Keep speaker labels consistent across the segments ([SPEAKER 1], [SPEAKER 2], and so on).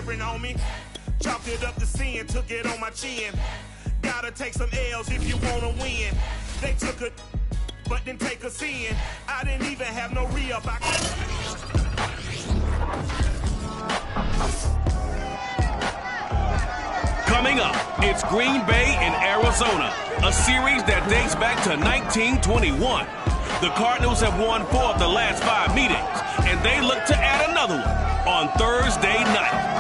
[SPEAKER 1] cheering on me. Chalked it up to sin, took it on my chin. Gotta take some L's if you wanna win. They took a but didn't take us in. I didn't even have no re-up.
[SPEAKER 2] Coming up, it's Green Bay in Arizona, a series that dates back to 1921. The Cardinals have won 4 of the last 5 meetings, and they look to add another one on Thursday night.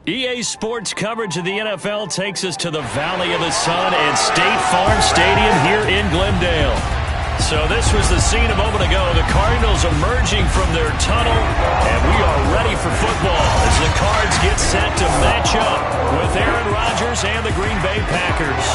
[SPEAKER 3] EA Sports coverage of the NFL takes us to the Valley of the Sun and State Farm Stadium here in Glendale. So this was the scene a moment ago. The Cardinals emerging from their tunnel, and we are ready for football as the Cards get set to match up with Aaron Rodgers and the Green Bay Packers.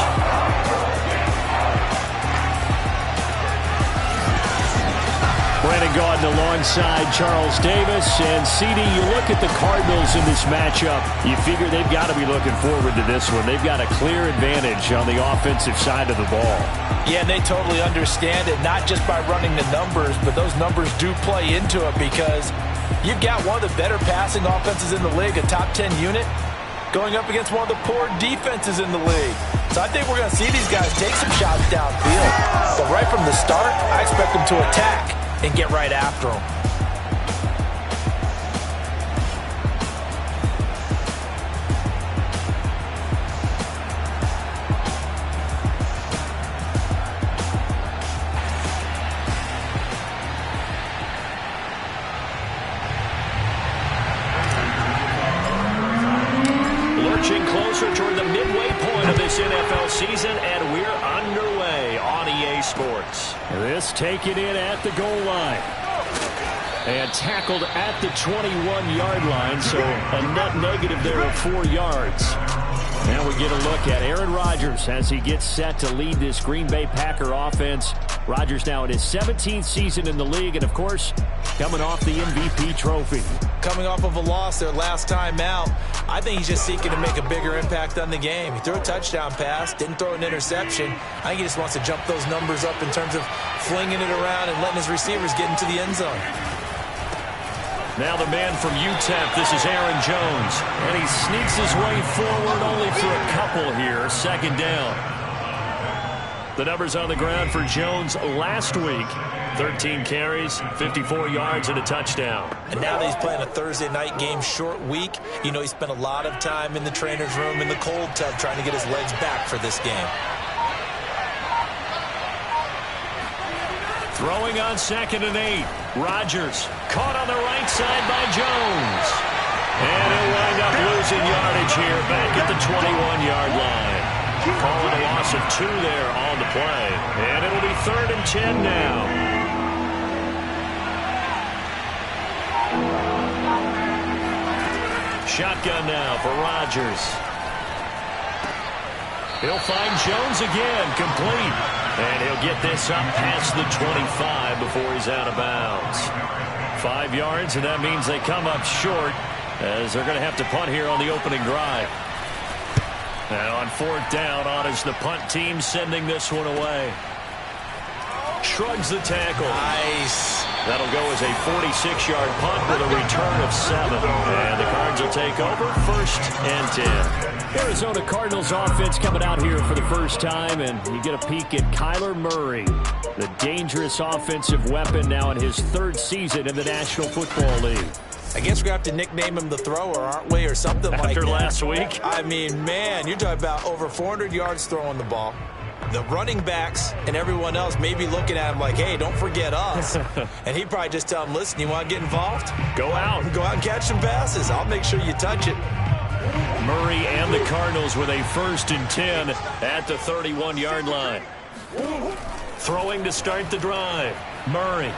[SPEAKER 3] Brandon Gaudin alongside Charles Davis. And, CD, you look at the Cardinals in this matchup, you figure they've got to be looking forward to this one. They've got a clear advantage on the offensive side of the ball.
[SPEAKER 4] Yeah, and they totally understand it, not just by running the numbers, but those numbers do play into it because you've got one of the better passing offenses in the league, a top 10 unit, going up against one of the poor defenses in the league. So I think we're going to see these guys take some shots downfield. But right from the start, I expect them to attack and get right after them.
[SPEAKER 3] Lurching closer toward the midway point of this NFL season, and we're underway on EA Sports. This taken in at the goal line. And tackled at the 21-yard line, so a net negative there of 4 yards. Now we get a look at Aaron Rodgers as he gets set to lead this Green Bay Packer offense. Rodgers now in his 17th season in the league, and of course, coming off the MVP trophy.
[SPEAKER 4] Coming off of a loss their last time out, I think he's just seeking to make a bigger impact on the game. He threw a touchdown pass, didn't throw an interception. I think he just wants to jump those numbers up in terms of flinging it around and letting his receivers get into the end zone.
[SPEAKER 3] Now the man from UTEP, this is Aaron Jones. And he sneaks his way forward only for a couple here. Second down. The numbers on the ground for Jones last week. 13 carries, 54 yards, and a touchdown.
[SPEAKER 4] And now that he's playing a Thursday night game, short week, you know he spent a lot of time in the trainer's room in the cold tub trying to get his legs back for this game.
[SPEAKER 3] Throwing on 2nd and 8. Rodgers caught on the right side by Jones. And he'll wind up losing yardage here back at the 21-yard line. Calling a loss of 2 there on the play. And it'll be 3rd and 10 now. Shotgun now for Rodgers. He'll find Jones again, complete. And he'll get this up past the 25 before he's out of bounds. 5 yards, and that means they come up short as they're going to have to punt here on the opening drive. Now on 4th down, on is the punt team sending this one away. Shrugs the tackle.
[SPEAKER 4] Nice.
[SPEAKER 3] That'll go as a 46-yard punt with a return of 7. And the Cards will take over 1st and 10. Arizona Cardinals offense coming out here for the first time, and you get a peek at Kyler Murray, the dangerous offensive weapon now in his 3rd season in the National Football League.
[SPEAKER 4] I guess we're going to have to nickname him the thrower, aren't we, or something like that.
[SPEAKER 3] After last week?
[SPEAKER 4] I mean, man, you're talking about over 400 yards throwing the ball. The running backs and everyone else may be looking at him like, hey, don't forget us. And he'd probably just tell him, listen, you want to get involved?
[SPEAKER 3] Go out.
[SPEAKER 4] Go out and catch some passes. I'll make sure you touch it.
[SPEAKER 3] Murray and the Cardinals with a 1st and 10 at the 31-yard line. Throwing to start the drive. Murray.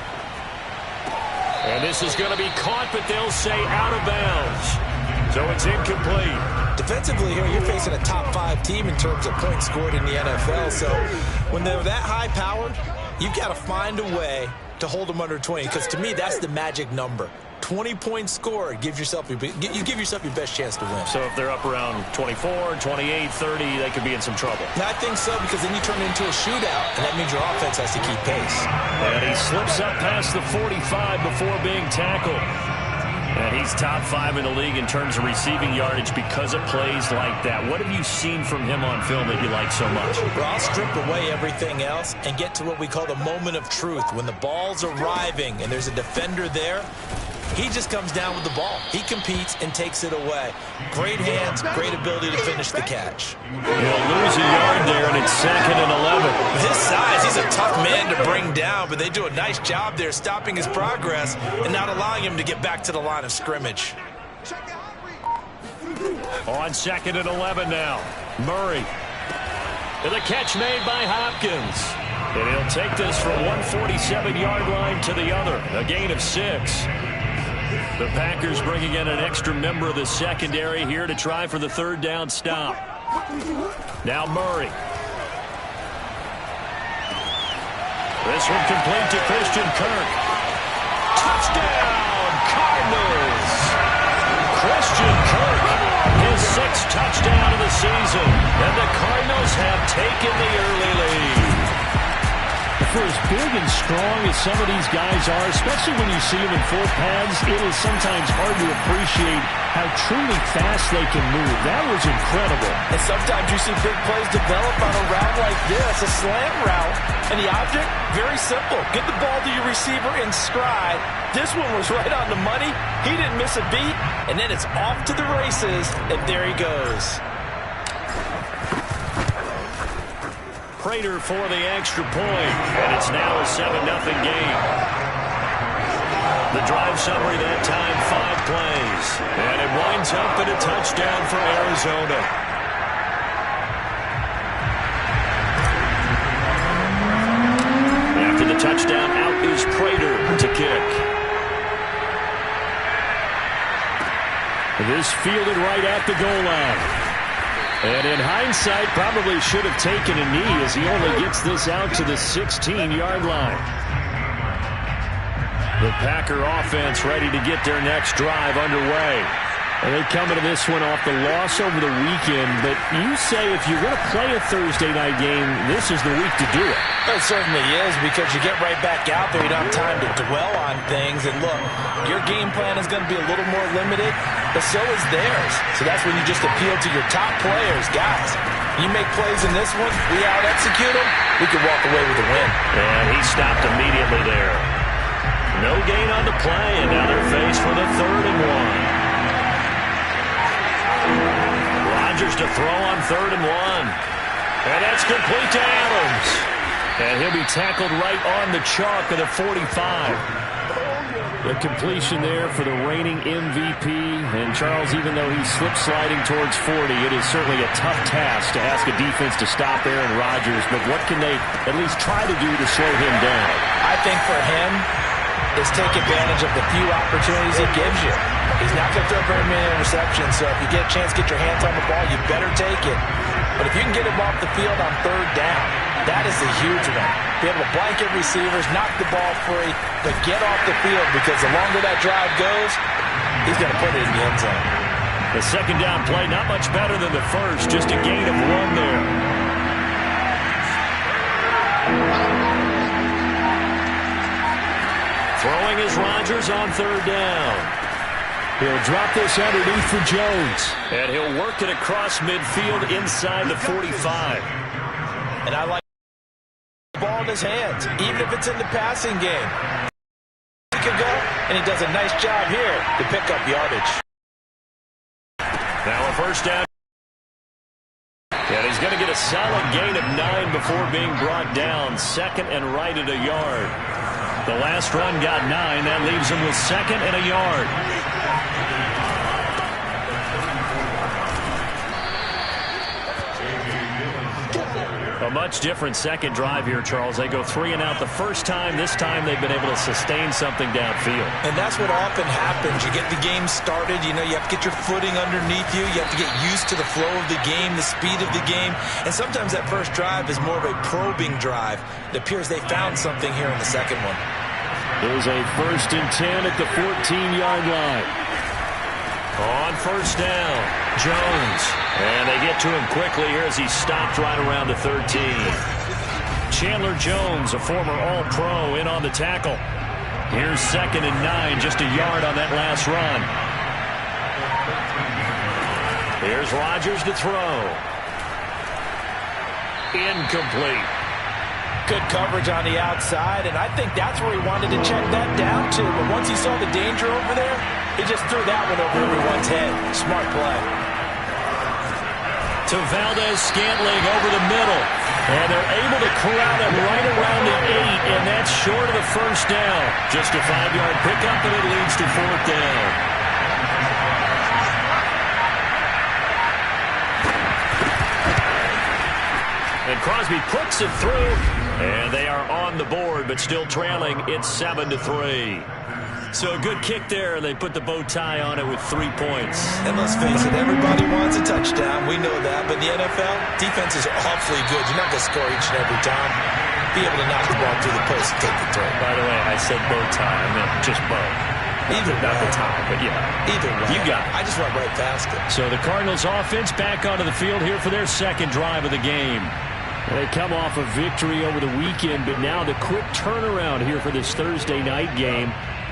[SPEAKER 3] And this is going to be caught, but they'll say out of bounds. So it's incomplete.
[SPEAKER 4] Defensively here, you're facing a top 5 team in terms of points scored in the NFL. So when they're that high-powered, you've got to find a way to hold them under 20. Because to me, that's the magic number. 20-point score, you give yourself your best chance to win.
[SPEAKER 3] So if they're up around 24, 28, 30, they could be in some trouble.
[SPEAKER 4] I think so, because then you turn it into a shootout, and that means your offense has to keep pace.
[SPEAKER 3] And he slips up past the 45 before being tackled. And he's top 5 in the league in terms of receiving yardage because of plays like that. What have you seen from him on film that you like so much?
[SPEAKER 4] Well, I'll strip away everything else and get to what we call the moment of truth. When the ball's arriving and there's a defender there, he just comes down with the ball. He competes and takes it away. Great hands, great ability to finish the catch.
[SPEAKER 3] He'll lose a yard there, and it's 2nd and 11.
[SPEAKER 4] With his size, he's a tough man to bring down, but they do a nice job there stopping his progress and not allowing him to get back to the line of scrimmage.
[SPEAKER 3] On 2nd and 11 now. Murray. And the catch made by Hopkins. And he'll take this from 147-yard line to the other. A gain of 6. The Packers bringing in an extra member of the secondary here to try for the 3rd down stop. Now Murray. This one complete to Christian Kirk. Touchdown, Cardinals! Christian Kirk, his 6th touchdown of the season. And the Cardinals have taken the early lead. For as big and strong as some of these guys are, especially when you see them in full pads, it is sometimes hard to appreciate how truly fast they can move. That was incredible.
[SPEAKER 4] And sometimes you see big plays develop on a route like this, a slant route. And the object, very simple. Get the ball to your receiver in stride. This one was right on the money. He didn't miss a beat. And then it's off to the races, and there he goes.
[SPEAKER 3] Prater for the extra point, and it's now a 7-0 game. The drive summary that time, 5 plays, and it winds up in a touchdown for Arizona. After the touchdown, out is Prater to kick. This fielded right at the goal line. And in hindsight, probably should have taken a knee as he only gets this out to the 16-yard line. The Packer offense ready to get their next drive underway. And they come into this one off the loss over the weekend. But you say if you're going to play a Thursday night game, this is the week to do it.
[SPEAKER 4] It certainly is, because you get right back out there. You don't have time to dwell on things. And look, your game plan is going to be a little more limited, but so is theirs. So that's when you just appeal to your top players. Guys, you make plays in this one, we out-execute them, we can walk away with a win.
[SPEAKER 3] And he stopped immediately there. No gain on the play, and now they're faced with a 3rd and 1. Rodgers to throw on 3rd and 1. And that's complete to Adams. And he'll be tackled right on the chalk of the 45. The completion there for the reigning MVP. And Charles, even though he's slip-sliding towards 40, it is certainly a tough task to ask a defense to stop Aaron Rodgers. But what can they at least try to do to slow him down?
[SPEAKER 4] I think for him is take advantage of the few opportunities he gives you. He's not going to throw very many interceptions, so if you get a chance to get your hands on the ball, you better take it. But if you can get him off the field on 3rd down, that is a huge one. Be able to blanket receivers, knock the ball free, but get off the field, because the longer that drive goes, he's going to put it in the end zone.
[SPEAKER 3] The 2nd down play, not much better than the first, just a gain of 1 there. Throwing is Rodgers on 3rd down. He'll drop this underneath for Jones. And he'll work it across midfield inside the 45.
[SPEAKER 4] And I like the ball in his hands, even if it's in the passing game. He could go, and he does a nice job here to pick up yardage.
[SPEAKER 3] Now a 1st down. And he's going to get a solid gain of 9 before being brought down. 2nd and right at a yard. The last run got 9. That leaves him with 2nd and a yard. A much different 2nd drive here, Charles. They go 3 and out the first time. This time they've been able to sustain something downfield.
[SPEAKER 4] And that's what often happens. You get the game started. You know, you have to get your footing underneath you. You have to get used to the flow of the game, the speed of the game. And sometimes that first drive is more of a probing drive. It appears they found something here in the second one.
[SPEAKER 3] Is a 1st and 10 at the 14-yard line. On 1st down, Jones. And they get to him quickly here as he stopped right around the 13. Chandler Jones, a former All-Pro, in on the tackle. Here's 2nd and 9, just a yard on that last run. Here's Rodgers to throw. Incomplete.
[SPEAKER 4] Good coverage on the outside, and I think that's where he wanted to check that down to. But once he saw the danger over there, he just threw that one over everyone's head. Smart play.
[SPEAKER 3] To Valdez-Scantling over the middle. And they're able to corral him right around the 8, and that's short of the 1st down. Just a 5-yard pickup, and it leads to 4th down. And Crosby puts it through, and they are on the board, but still trailing. It's 7-3. So a good kick there. They put the bow tie on it with 3 points.
[SPEAKER 4] And let's face it, everybody wants a touchdown. We know that. But in the NFL, defense is awfully good. You're not going to score each and every time. Be able to knock the ball through the post and take the throw.
[SPEAKER 3] By the way, I said bow tie. I meant just bow.
[SPEAKER 4] Either
[SPEAKER 3] not the tie, but yeah.
[SPEAKER 4] Either way.
[SPEAKER 3] You got it.
[SPEAKER 4] I just went right past it.
[SPEAKER 3] So the Cardinals offense back onto the field here for their 2nd drive of the game. They come off a victory over the weekend, but now the quick turnaround here for this Thursday night game.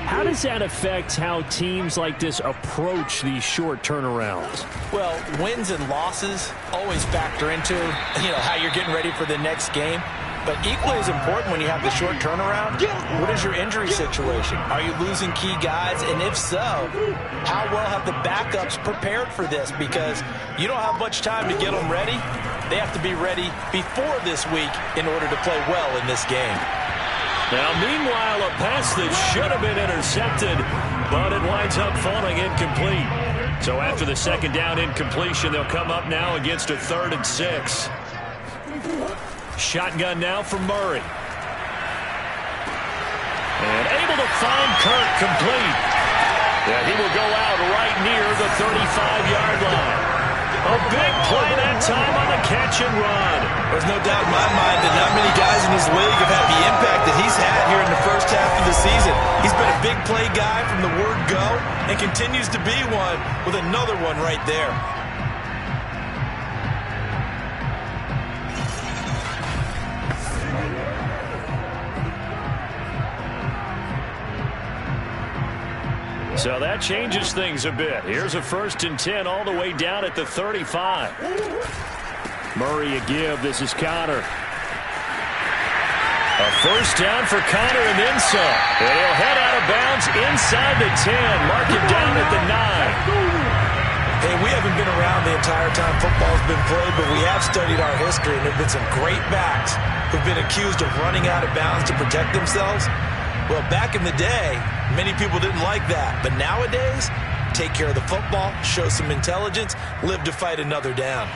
[SPEAKER 3] How does that affect how teams like this approach these short turnarounds?
[SPEAKER 4] Well, wins and losses always factor into, how you're getting ready for the next game. But equally as important when you have the short turnaround, what is your injury situation? Are you losing key guys? And if so, how well have the backups prepared for this? Because you don't have much time to get them ready. They have to be ready before this week in order to play well in this game.
[SPEAKER 3] Now, meanwhile, a pass that should have been intercepted, but it winds up falling incomplete. So after the 2nd down incompletion, they'll come up now against a 3rd and 6. Shotgun now for Murray. And able to find Kirk complete. Yeah, he will go out right near the 35-yard line. A big play that time on the catch and run.
[SPEAKER 4] There's no doubt in my mind that not many guys in this league have had the impact that he's had here in the first half of the season. He's been a big play guy from the word go and continues to be one with another one right there.
[SPEAKER 3] So that changes things a bit. Here's a 1st and 10 all the way down at the 35. Murray a give. This is Connor. A 1st down for Connor and then some. And he'll head out of bounds inside the 10. Mark him down at the 9.
[SPEAKER 4] Hey, we haven't been around the entire time football's been played, but we have studied our history, and there have been some great backs who've been accused of running out of bounds to protect themselves. Well, back in the day, many people didn't like that. But nowadays, take care of the football, show some intelligence, live to fight another down.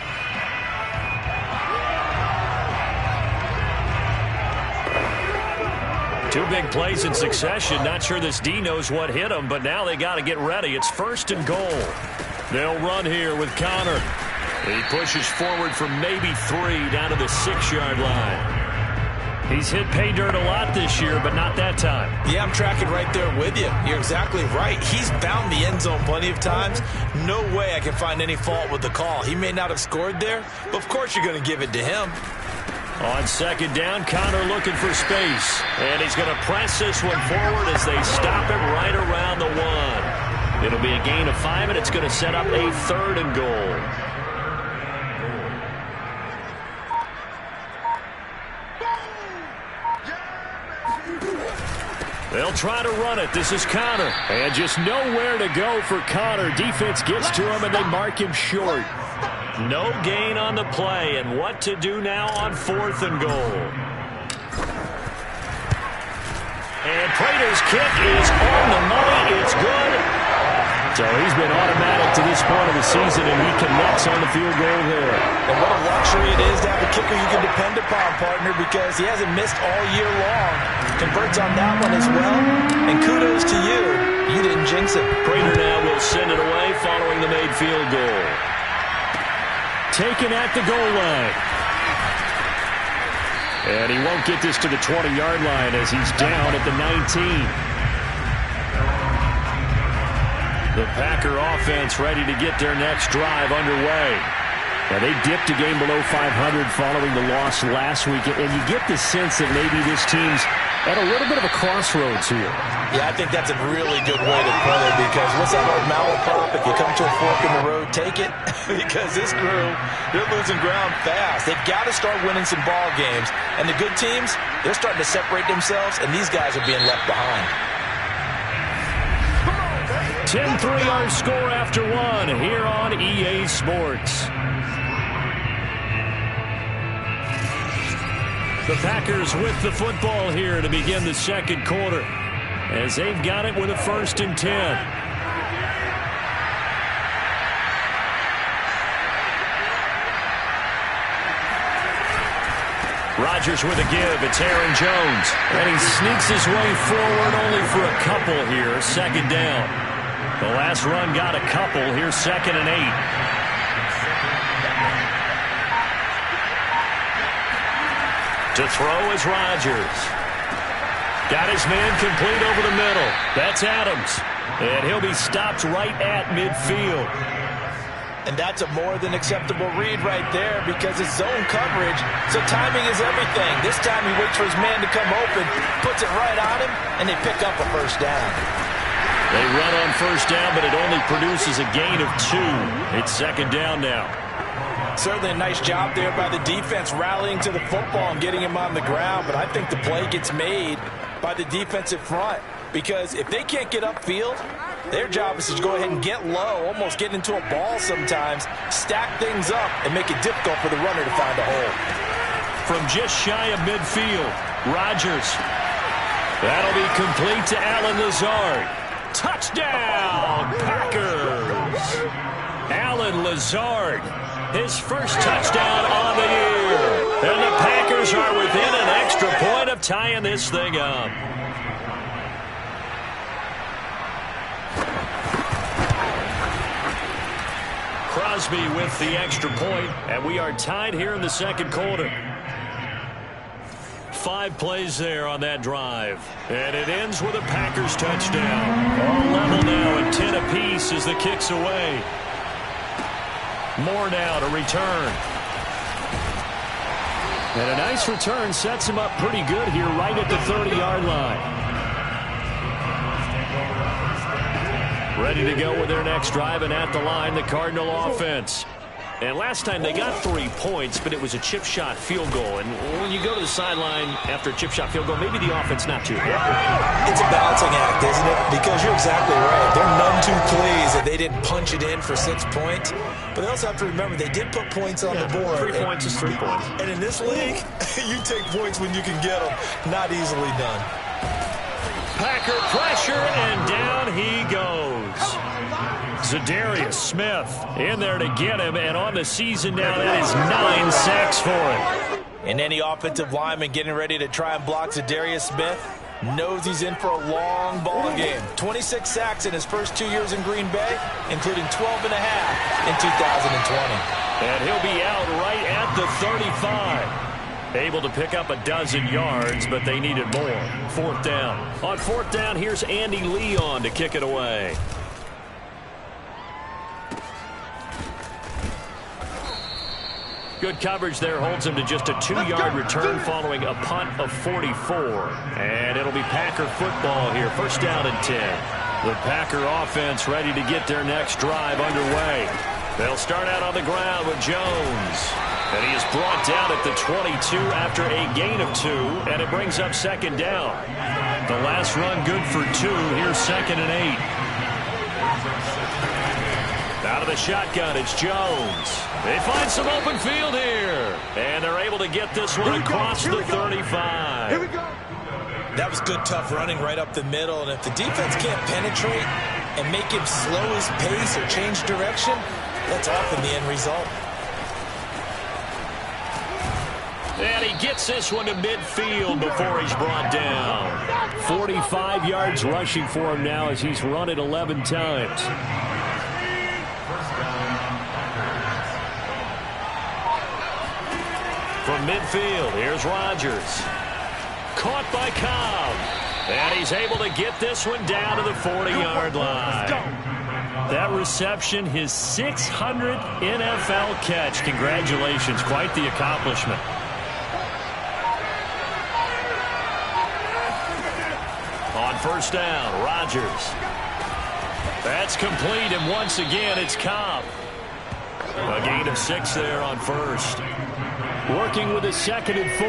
[SPEAKER 3] Two big plays in succession. Not sure this D knows what hit him, but now they got to get ready. It's 1st and goal. They'll run here with Connor. He pushes forward for maybe 3 down to the 6-yard line. He's hit pay dirt a lot this year, but not that time.
[SPEAKER 4] Yeah, I'm tracking right there with you. You're exactly right. He's found the end zone plenty of times. No way I can find any fault with the call. He may not have scored there, but of course you're going to give it to him.
[SPEAKER 3] On 2nd down, Connor looking for space. And he's going to press this one forward as they stop it right around the 1. It'll be a gain of 5, and it's going to set up a 3rd and goal. They'll try to run it. This is Connor. And just nowhere to go for Connor. Defense gets to him, and they mark him short. No gain on the play. And what to do now on 4th and goal. And Prater's kick is on the money. It's good. So he's been automatic to this point of the season, and he connects on the field goal there.
[SPEAKER 4] And what a luxury it is to have a kicker you can depend upon, partner, because he hasn't missed all year long. Converts on that one as well. And kudos to you. You didn't jinx it.
[SPEAKER 3] Prater now will send it away following the made field goal. Taken at the goal line. And he won't get this to the 20-yard line as he's down at the 19. The Packer offense ready to get their next drive underway. Now, they dipped a game below 500 following the loss last week, and you get the sense that maybe this team's at a little bit of a crossroads here.
[SPEAKER 4] Yeah, I think that's a really good way to put it, because what's that old malaprop? If you come to a fork in the road, take it. Because this crew, they're losing ground fast. They've got to start winning some ball games. And the good teams, they're starting to separate themselves, and these guys are being left behind.
[SPEAKER 3] 10 3-yard score after one here on EA Sports. The Packers with the football here to begin the second quarter, as they've got it with a 1st and 10. Rodgers with a give. It's Aaron Jones. And he sneaks his way forward only for a couple here. 2nd down. The last run got a couple. Here's 2nd and 8. To throw is Rodgers. Got his man complete over the middle. That's Adams. And he'll be stopped right at midfield.
[SPEAKER 4] And that's a more than acceptable read right there, because it's zone coverage, so timing is everything. This time he waits for his man to come open, puts it right on him, and they pick up a 1st down.
[SPEAKER 3] They run on 1st down, but it only produces a gain of 2. It's 2nd down now.
[SPEAKER 4] Certainly a nice job there by the defense rallying to the football and getting him on the ground, but I think the play gets made by the defensive front, because if they can't get upfield, their job is to go ahead and get low, almost get into a ball sometimes, stack things up, and make it difficult for the runner to find a hole.
[SPEAKER 3] From just shy of midfield, Rodgers. That'll be complete to Alan Lazard. Touchdown, Packers! Alan Lazard, his first touchdown on the year. And the Packers are within an extra point of tying this thing up. Crosby with the extra point, and we are tied here in the second quarter. 5 plays there on that drive, and it ends with a Packers touchdown. All level now at 10 apiece as the kick's away. Moore now to return. And a nice return sets him up pretty good here right at the 30-yard line. Ready to go with their next drive, and at the line, the Cardinal offense. And last time they got 3 points, but it was a chip shot field goal. And when you go to the sideline after a chip shot field goal, maybe the offense not too happy.
[SPEAKER 4] It's a balancing act, isn't it? Because you're exactly right. They're none too pleased that they didn't punch it in for 6 points. But they also have to remember they did put points on the board.
[SPEAKER 3] 3 points is 3 points.
[SPEAKER 4] And in this league, you take points when you can get them. Not easily done.
[SPEAKER 3] Packer pressure, and down he goes. Za'Darius Smith in there to get him, and on the season now, that is 9 sacks for him.
[SPEAKER 4] And any offensive lineman getting ready to try and block Za'Darius Smith knows he's in for a long ball game. 26 sacks in his first 2 years in Green Bay, including 12 and a half in 2020.
[SPEAKER 3] And he'll be out right at the 35. Able to pick up a dozen yards, but they needed more. 4th down. On 4th down, here's Andy Leon to kick it away. Good coverage there, holds him to just a 2-yard return following a punt of 44. And it'll be Packer football here. 1st down and 10. The Packer offense ready to get their next drive underway. They'll start out on the ground with Jones. And he is brought down at the 22 after a gain of 2, and it brings up 2nd down. The last run good for 2. Here's 2nd and 8. Out of the shotgun, it's Jones. They find some open field here, and they're able to get this one across the 35.
[SPEAKER 4] Here we go. That was good, tough running right up the middle, and if the defense can't penetrate and make him slow his pace or change direction, that's often the end result.
[SPEAKER 3] And he gets this one to midfield before he's brought down. 45 yards rushing for him now as he's run it 11 times. From From midfield, here's Rodgers. Caught by Cobb. And he's able to get this one down to the 40-yard line. That reception, his 600th NFL catch. Congratulations, quite the accomplishment. On first down, Rodgers. That's complete, and once again, it's Cobb. A gain of 6 there on first. Working with a 2nd and 4.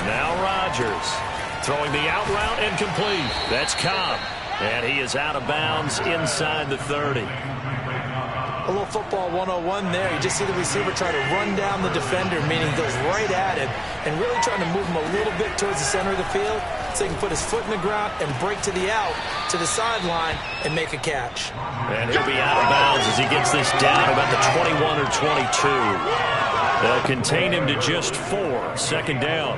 [SPEAKER 3] Now Rodgers. Throwing the out route and complete. That's Cobb. And he is out of bounds inside the 30.
[SPEAKER 4] A little football 101 there. You just see the receiver try to run down the defender, meaning he goes right at him, and really trying to move him a little bit towards the center of the field so he can put his foot in the ground and break to the out, to the sideline, and make a catch.
[SPEAKER 3] And he'll be out of bounds as he gets this down about the 21 or 22. They'll contain him to just 4. 2nd down.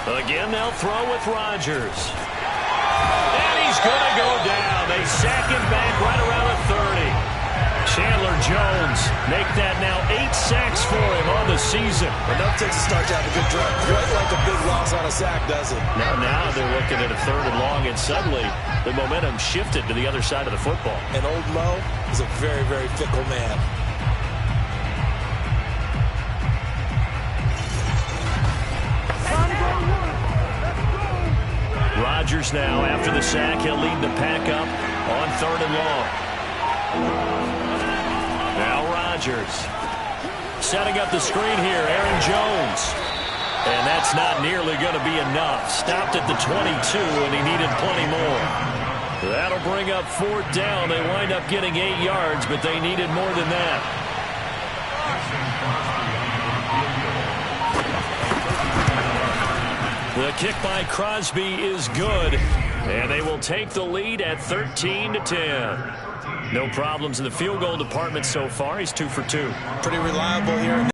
[SPEAKER 3] Again, they'll throw with Rodgers. And he's going to go down. They sack him back right around the 30. Chandler Jones make that now 8 sacks for him on the season.
[SPEAKER 4] Enough takes a start to have a good drive. Quite like a big loss on a sack, does it?
[SPEAKER 3] Now they're looking at a 3rd and long, and suddenly the momentum shifted to the other side of the football.
[SPEAKER 4] And old Mo is a very, very fickle man.
[SPEAKER 3] Rodgers now, after the sack, he'll lead the pack up on 3rd and long. Now Rodgers setting up the screen here. Aaron Jones. And that's not nearly going to be enough. Stopped at the 22, and he needed plenty more. That'll bring up 4th down. They wind up getting 8 yards, but they needed more than that. The kick by Crosby is good, and they will take the lead at 13-10. No problems in the field goal department so far. He's 2 for 2.
[SPEAKER 4] Pretty reliable here,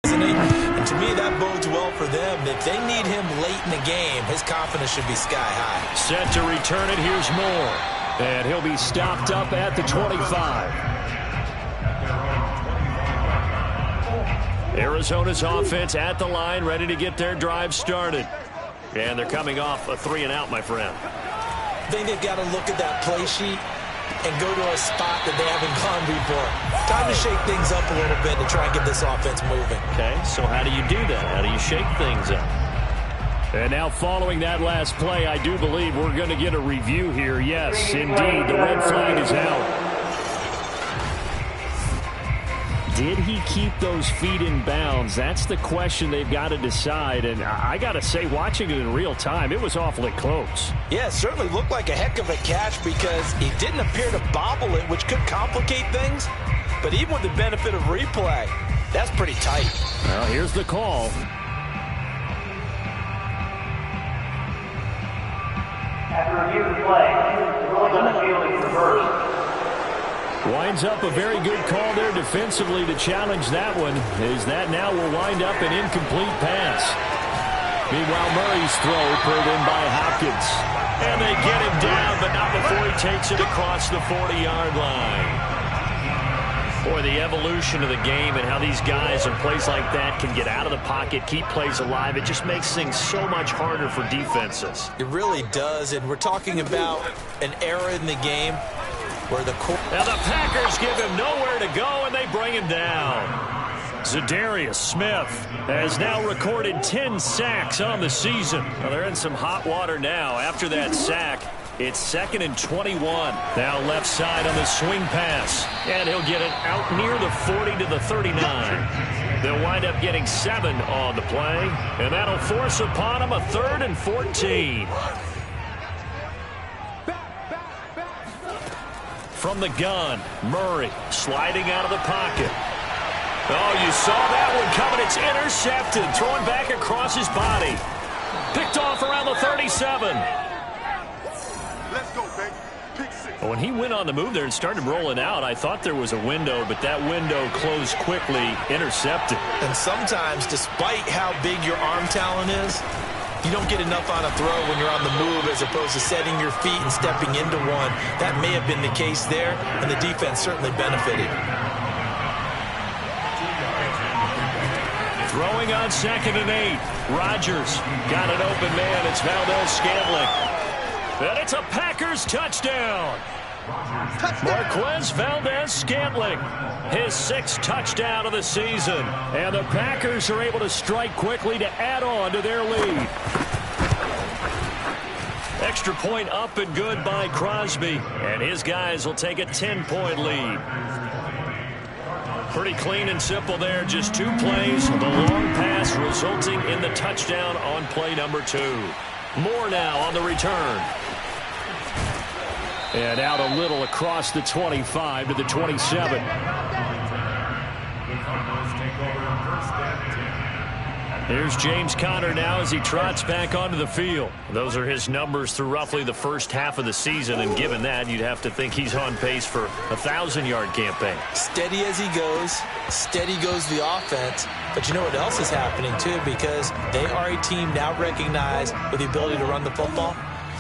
[SPEAKER 4] isn't he? And to me, that bodes well for them. If they need him late in the game, his confidence should be sky high.
[SPEAKER 3] Set to return it. Here's Moore. And he'll be stopped up at the 25. Arizona's offense at the line, ready to get their drive started. And they're coming off a 3-and-out, my friend.
[SPEAKER 4] I think they've got to look at that play sheet and go to a spot that they haven't gone before. Time to shake things up a little bit to try and get this offense moving.
[SPEAKER 3] Okay, so how do you do that? How do you shake things up? And now following that last play, I do believe we're going to get a review here. Yes, indeed, the red flag is out. Did he keep those feet in bounds? That's the question they've got to decide. And I got to say, watching it in real time, it was awfully close.
[SPEAKER 4] Yeah, it certainly looked like a heck of a catch because he didn't appear to bobble it, which could complicate things. But even with the benefit of replay, that's pretty tight.
[SPEAKER 3] Well, here's the call.
[SPEAKER 5] After review of the play, ruling on the fielding reversed.
[SPEAKER 3] Winds up a very good call there defensively to challenge that one, as that now will wind up an incomplete pass. Meanwhile, Murray's throw pulled in by Hopkins. And they get him down, but not before he takes it across the 40-yard line. Boy, the evolution of the game and how these guys in plays like that can get out of the pocket, keep plays alive, it just makes things so much harder for defenses.
[SPEAKER 4] It really does, and we're talking about an era in the game where
[SPEAKER 3] now the Packers give him nowhere to go, and they bring him down. Zadarius Smith has now recorded 10 sacks on the season. Well, they're in some hot water now. After that sack, it's 2nd and 21. Now left side on the swing pass, and he'll get it out near the 40 to the 39. They'll wind up getting 7 on the play, and that'll force upon him a 3rd and 14. From the gun, Murray sliding out of the pocket. Oh, you saw that one coming. It's intercepted. Throwing back across his body. Picked off around the 37.
[SPEAKER 1] Let's go, baby. Pick 6.
[SPEAKER 3] When he went on the move there and started rolling out, I thought there was a window, but that window closed quickly, intercepted.
[SPEAKER 4] And sometimes, despite how big your arm talent is, you don't get enough on a throw when you're on the move as opposed to setting your feet and stepping into one. That may have been the case there, and the defense certainly benefited.
[SPEAKER 3] Throwing on 2nd and 8. Rodgers got an open man. It's Valdez-Scantling. And it's a Packers touchdown. Marquez Valdez-Scantling, his 6th touchdown of the season. And the Packers are able to strike quickly to add on to their lead. Extra point up and good by Crosby. And his guys will take a 10-point lead. Pretty clean and simple there. Just 2 plays. The long pass resulting in the touchdown on play number 2. Moore now on the return. And out a little across the 25 to the 27. Here's James Conner now as he trots back onto the field. Those are his numbers through roughly the first half of the season, and given that, you'd have to think he's on pace for a 1,000-yard campaign.
[SPEAKER 4] Steady as he goes, steady goes the offense. But you know what else is happening, too, because they are a team now recognized with the ability to run the football.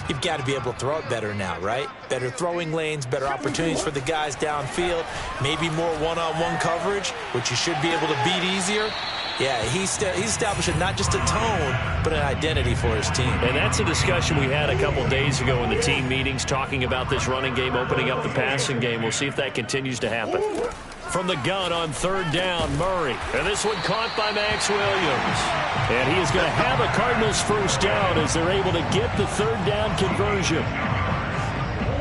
[SPEAKER 4] You've got to be able to throw it better now, right? Better throwing lanes, better opportunities for the guys downfield, maybe more one-on-one coverage, which you should be able to beat easier. Yeah, he's establishing not just a tone, but an identity for his team.
[SPEAKER 3] And that's a discussion we had a couple days ago in the team meetings, talking about this running game, opening up the passing game. We'll see if that continues to happen. From the gun on 3rd down, Murray. And this one caught by Max Williams. And he is going to have a Cardinals 1st down as they're able to get the 3rd down conversion.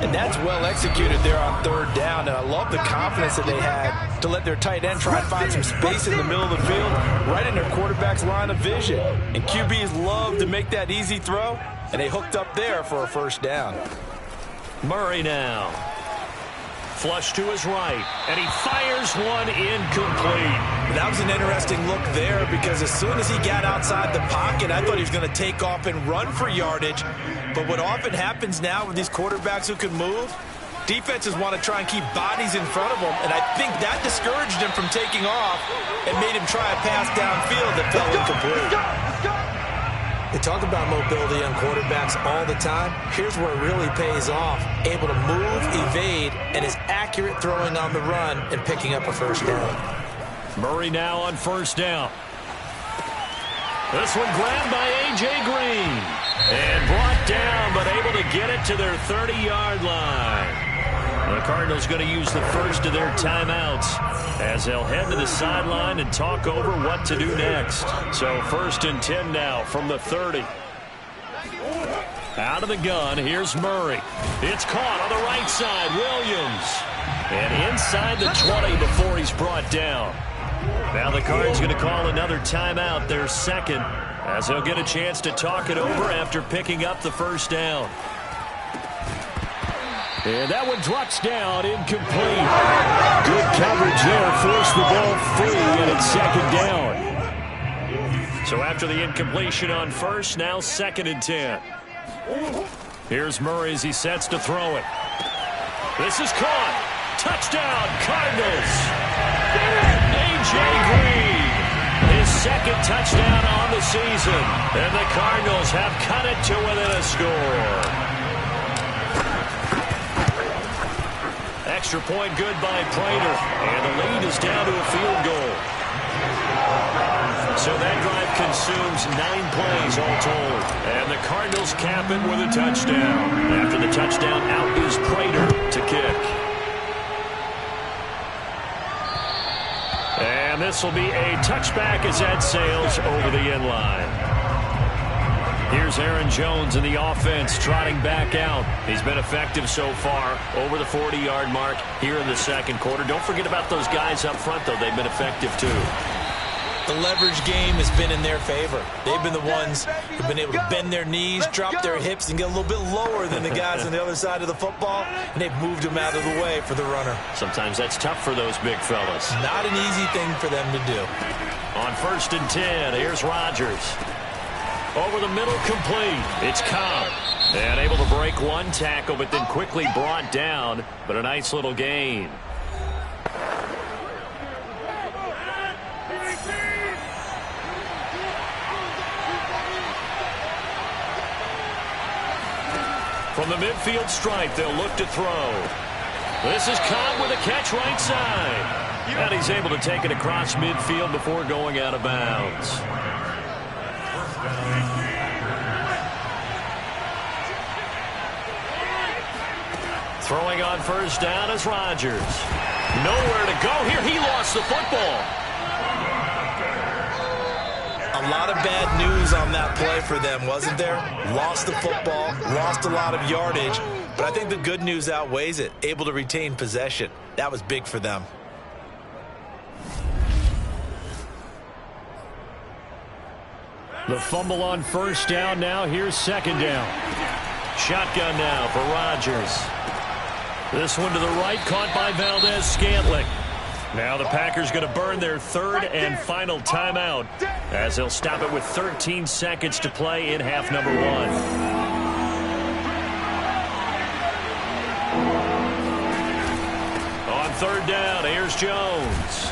[SPEAKER 4] And that's well executed there on 3rd down. And I love the confidence that they had to let their tight end try and find some space in the middle of the field, right in their quarterback's line of vision. And QBs love to make that easy throw, and they hooked up there for a 1st down.
[SPEAKER 3] Murray now. Flush to his right, and he fires one incomplete.
[SPEAKER 4] That was an interesting look there because as soon as he got outside the pocket, I thought he was going to take off and run for yardage. But what often happens now with these quarterbacks who can move, defenses want to try and keep bodies in front of them, and I think that discouraged him from taking off and made him try a pass downfield that fell incomplete. They talk about mobility on quarterbacks all the time. Here's where it really pays off. Able to move, evade, and is accurate throwing on the run and picking up a 1st down.
[SPEAKER 3] Murray now on 1st down. This one grabbed by A.J. Green. And brought down, but able to get it to their 30-yard line. The Cardinals going to use the first of their timeouts as they'll head to the sideline and talk over what to do next. So 1st and 10 now from the 30. Out of the gun, here's Murray. It's caught on the right side, Williams. And inside the 20 before he's brought down. Now the Cards going to call another timeout, their 2nd, as they'll get a chance to talk it over after picking up the 1st down. And that one drops down, incomplete. Good coverage there, forced the ball free, and it's 2nd down. So after the incompletion on 1st, now 2nd and 10. Here's Murray as he sets to throw it. This is caught. Touchdown, Cardinals. A.J. Green, his 2nd touchdown on the season. And the Cardinals have cut it to within a score. Extra point good by Prater, and the lead is down to a field goal. So that drive consumes 9 plays all told, and the Cardinals cap it with a touchdown. After the touchdown, out is Prater to kick. And this will be a touchback as that sails over the end line. Here's Aaron Jones in the offense trotting back out. He's been effective so far over the 40-yard mark here in the 2nd quarter. Don't forget about those guys up front, though. They've been effective, too.
[SPEAKER 4] The leverage game has been in their favor. They've been the ones who've been able to bend their knees, drop their hips, and get a little bit lower than the guys on the other side of the football, and they've moved them out of the way for the runner.
[SPEAKER 3] Sometimes that's tough for those big fellas.
[SPEAKER 4] Not an easy thing for them to do.
[SPEAKER 3] On 1st and 10, here's Rodgers. Over the middle, complete. It's Cobb. And able to break break one tackle, but then quickly brought down. But a nice little gain. From the midfield stripe, they'll look to throw. This is Cobb with a catch right side. And he's able to take it across midfield before going out of bounds. Throwing on first down is Rodgers. Nowhere to go here. He lost the football.
[SPEAKER 4] A lot of bad news on that play for them, wasn't there? Lost the football, lost a lot of yardage, but I think the good news outweighs it. Able to retain possession. That was big for them.
[SPEAKER 3] The fumble on first down now. Here's second down. Shotgun now for Rodgers. This one to the right, caught by Valdez-Scantling. Now the Packers going to burn their third and final timeout as they'll stop it with 13 seconds to play in half number one. On third down, here's Jones.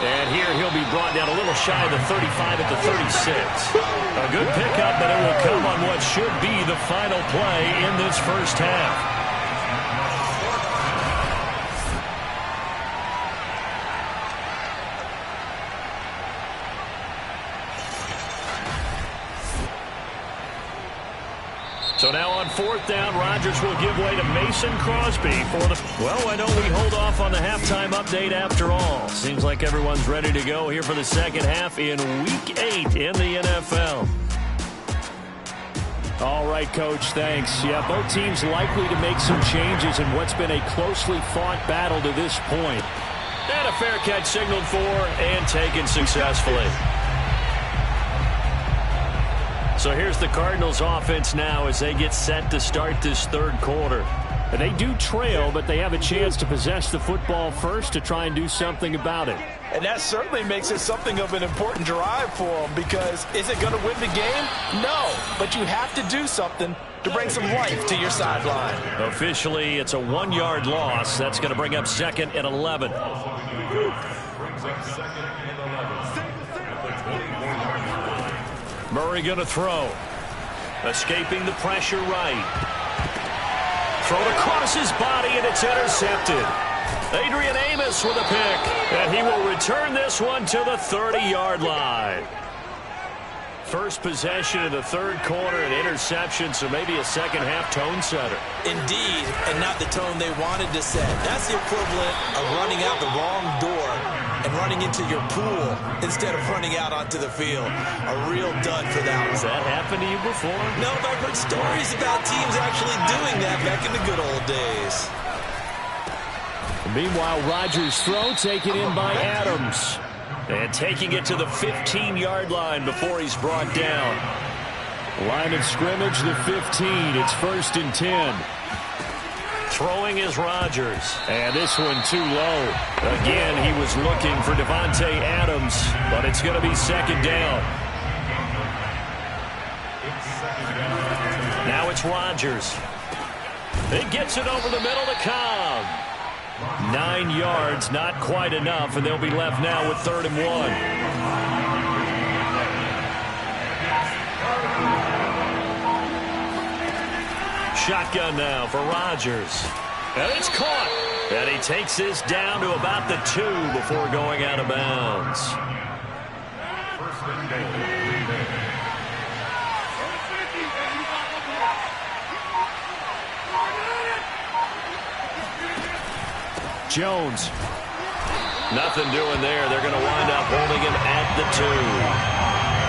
[SPEAKER 3] And here he'll be brought down a little shy of the 35 at the 36. A good pickup, but it will come on what should be the final play in this first half. So now on fourth down, Rodgers will give way to Mason Crosby for the... Well, why don't we hold off on the halftime update after all? Seems like everyone's ready to go here for the second half in Week 8 in the NFL. All right, Coach, thanks. Yeah, both teams likely to make some changes in what's been a closely fought battle to this point. And a fair catch signaled for and taken successfully. So here's the Cardinals offense now as they get set to start this third quarter. They do trail, but they have a chance to possess the football first to try and do something about it.
[SPEAKER 4] And that certainly makes it something of an important drive for them, because is it going to win the game? No, but you have to do something to bring some life to your sideline.
[SPEAKER 3] Officially, it's a 1-yard loss. That's going to bring up second and 11. Murray going to throw. Escaping the pressure right. Thrown across his body, and it's intercepted. Adrian Amos with a pick, and he will return this one to the 30-yard line. First possession of the third quarter, an interception, so maybe a second-half tone setter.
[SPEAKER 4] Indeed, and not the tone they wanted to set. That's the equivalent of running out the wrong door and running into your pool instead of running out onto the field. A real dud for that one.
[SPEAKER 3] Has that happened to you before?
[SPEAKER 4] No, but I've heard stories about teams actually doing that back in the good old days.
[SPEAKER 3] Meanwhile, Rodgers' throw taken in by Adams. And taking it to the 15-yard line before he's brought down. Line of scrimmage, the 15. It's first and 10. Throwing is Rodgers. And this one too low. Again, he was looking for Devontae Adams, but it's going to be second down. Now it's Rodgers. He gets it over the middle to Cobb. 9 yards, not quite enough, and they'll be left now with 3rd and 1. Shotgun now for Rodgers. And it's caught. And he takes this down to about the 2 before going out of bounds. Jones. Nothing doing there. They're going to wind up holding him at the 2.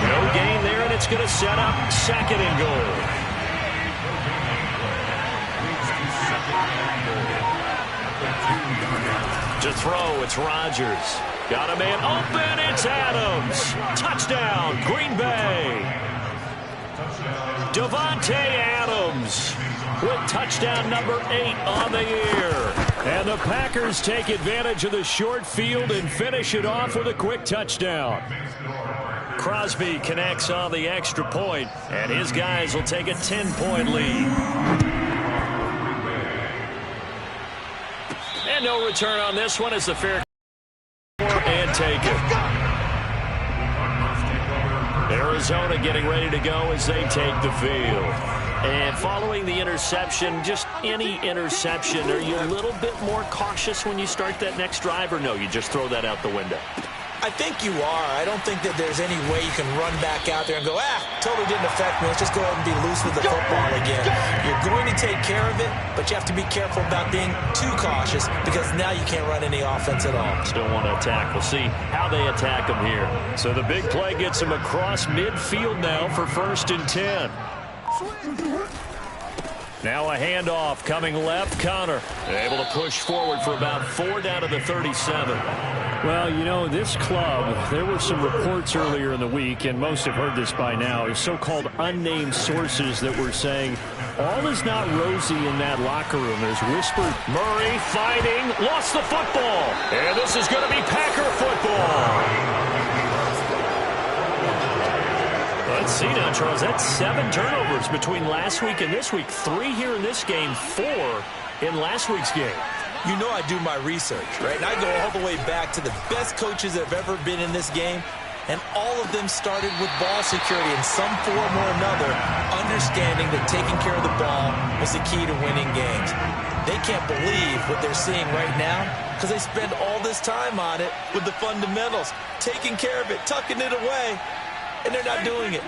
[SPEAKER 3] No gain there, and it's going to set up 2nd and goal. To throw, it's Rodgers. Got a man open, it's Adams. Touchdown, Green Bay. Devontae Adams with touchdown number 8 on the year. And the Packers take advantage of the short field and finish it off with a quick touchdown. Crosby connects on the extra point, and his guys will take a 10-point lead. no return on this one as the fair and take it. Arizona getting ready to go as they take the field. And following the interception, just any interception, are you a little bit more cautious when you start that next drive, or no, you just throw that out the window?
[SPEAKER 4] I think you are. I don't think that there's any way you can run back out there and go, totally didn't affect me. Let's just go ahead and be loose with the football again. You're going to take care of it, but you have to be careful about being too cautious because now you can't run any offense at all.
[SPEAKER 3] Still want to attack. We'll see how they attack them here. So the big play gets them across midfield now for 1st and 10. Now a handoff coming left. Connor able to push forward for about 4 down to the 37.
[SPEAKER 6] Well, you know, this club, there were some reports earlier in the week, and most have heard this by now, is so-called unnamed sources that were saying all is not rosy in that locker room. There's whispered.
[SPEAKER 3] Murray fighting, lost the football. And this is going to be Packer football. Let's see now, Charles. That's 7 turnovers between last week and this week. 3 here in this game, 4 in last week's game.
[SPEAKER 4] You know I do my research, right? And I go all the way back to the best coaches that have ever been in this game, and all of them started with ball security in some form or another, understanding that taking care of the ball was the key to winning games. They can't believe what they're seeing right now because they spend all this time on it with the fundamentals, taking care of it, tucking it away, and they're not doing it.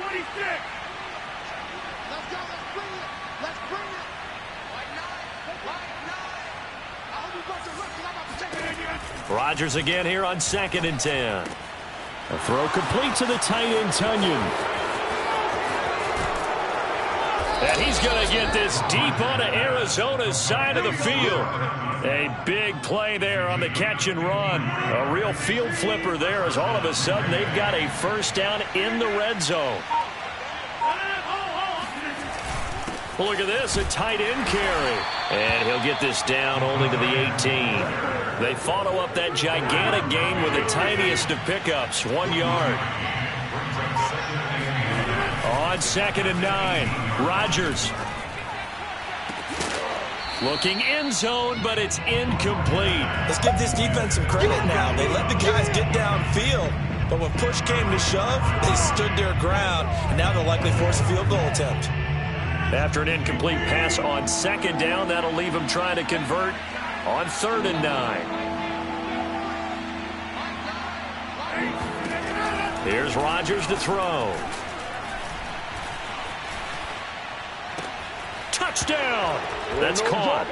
[SPEAKER 3] Rodgers again here on 2nd and 10.
[SPEAKER 6] A throw complete to the tight end, Tunyon.
[SPEAKER 3] And he's going to get this deep onto Arizona's side of the field. A big play there on the catch and run. A real field flipper there as all of a sudden they've got a 1st down in the red zone. Well, look at this, a tight end carry. And he'll get this down only to the 18. They follow up that gigantic gain with the tiniest of pickups, 1 yard. On 2nd and 9, Rodgers. Looking end zone, but it's incomplete.
[SPEAKER 4] Let's give this defense some credit now. They let the guys get downfield, but when push came to shove, they stood their ground, and now they'll likely force a field goal attempt.
[SPEAKER 3] After an incomplete pass on 2nd down, that'll leave them trying to convert on 3rd and 9. Here's Rodgers to throw. Touchdown! That's caught.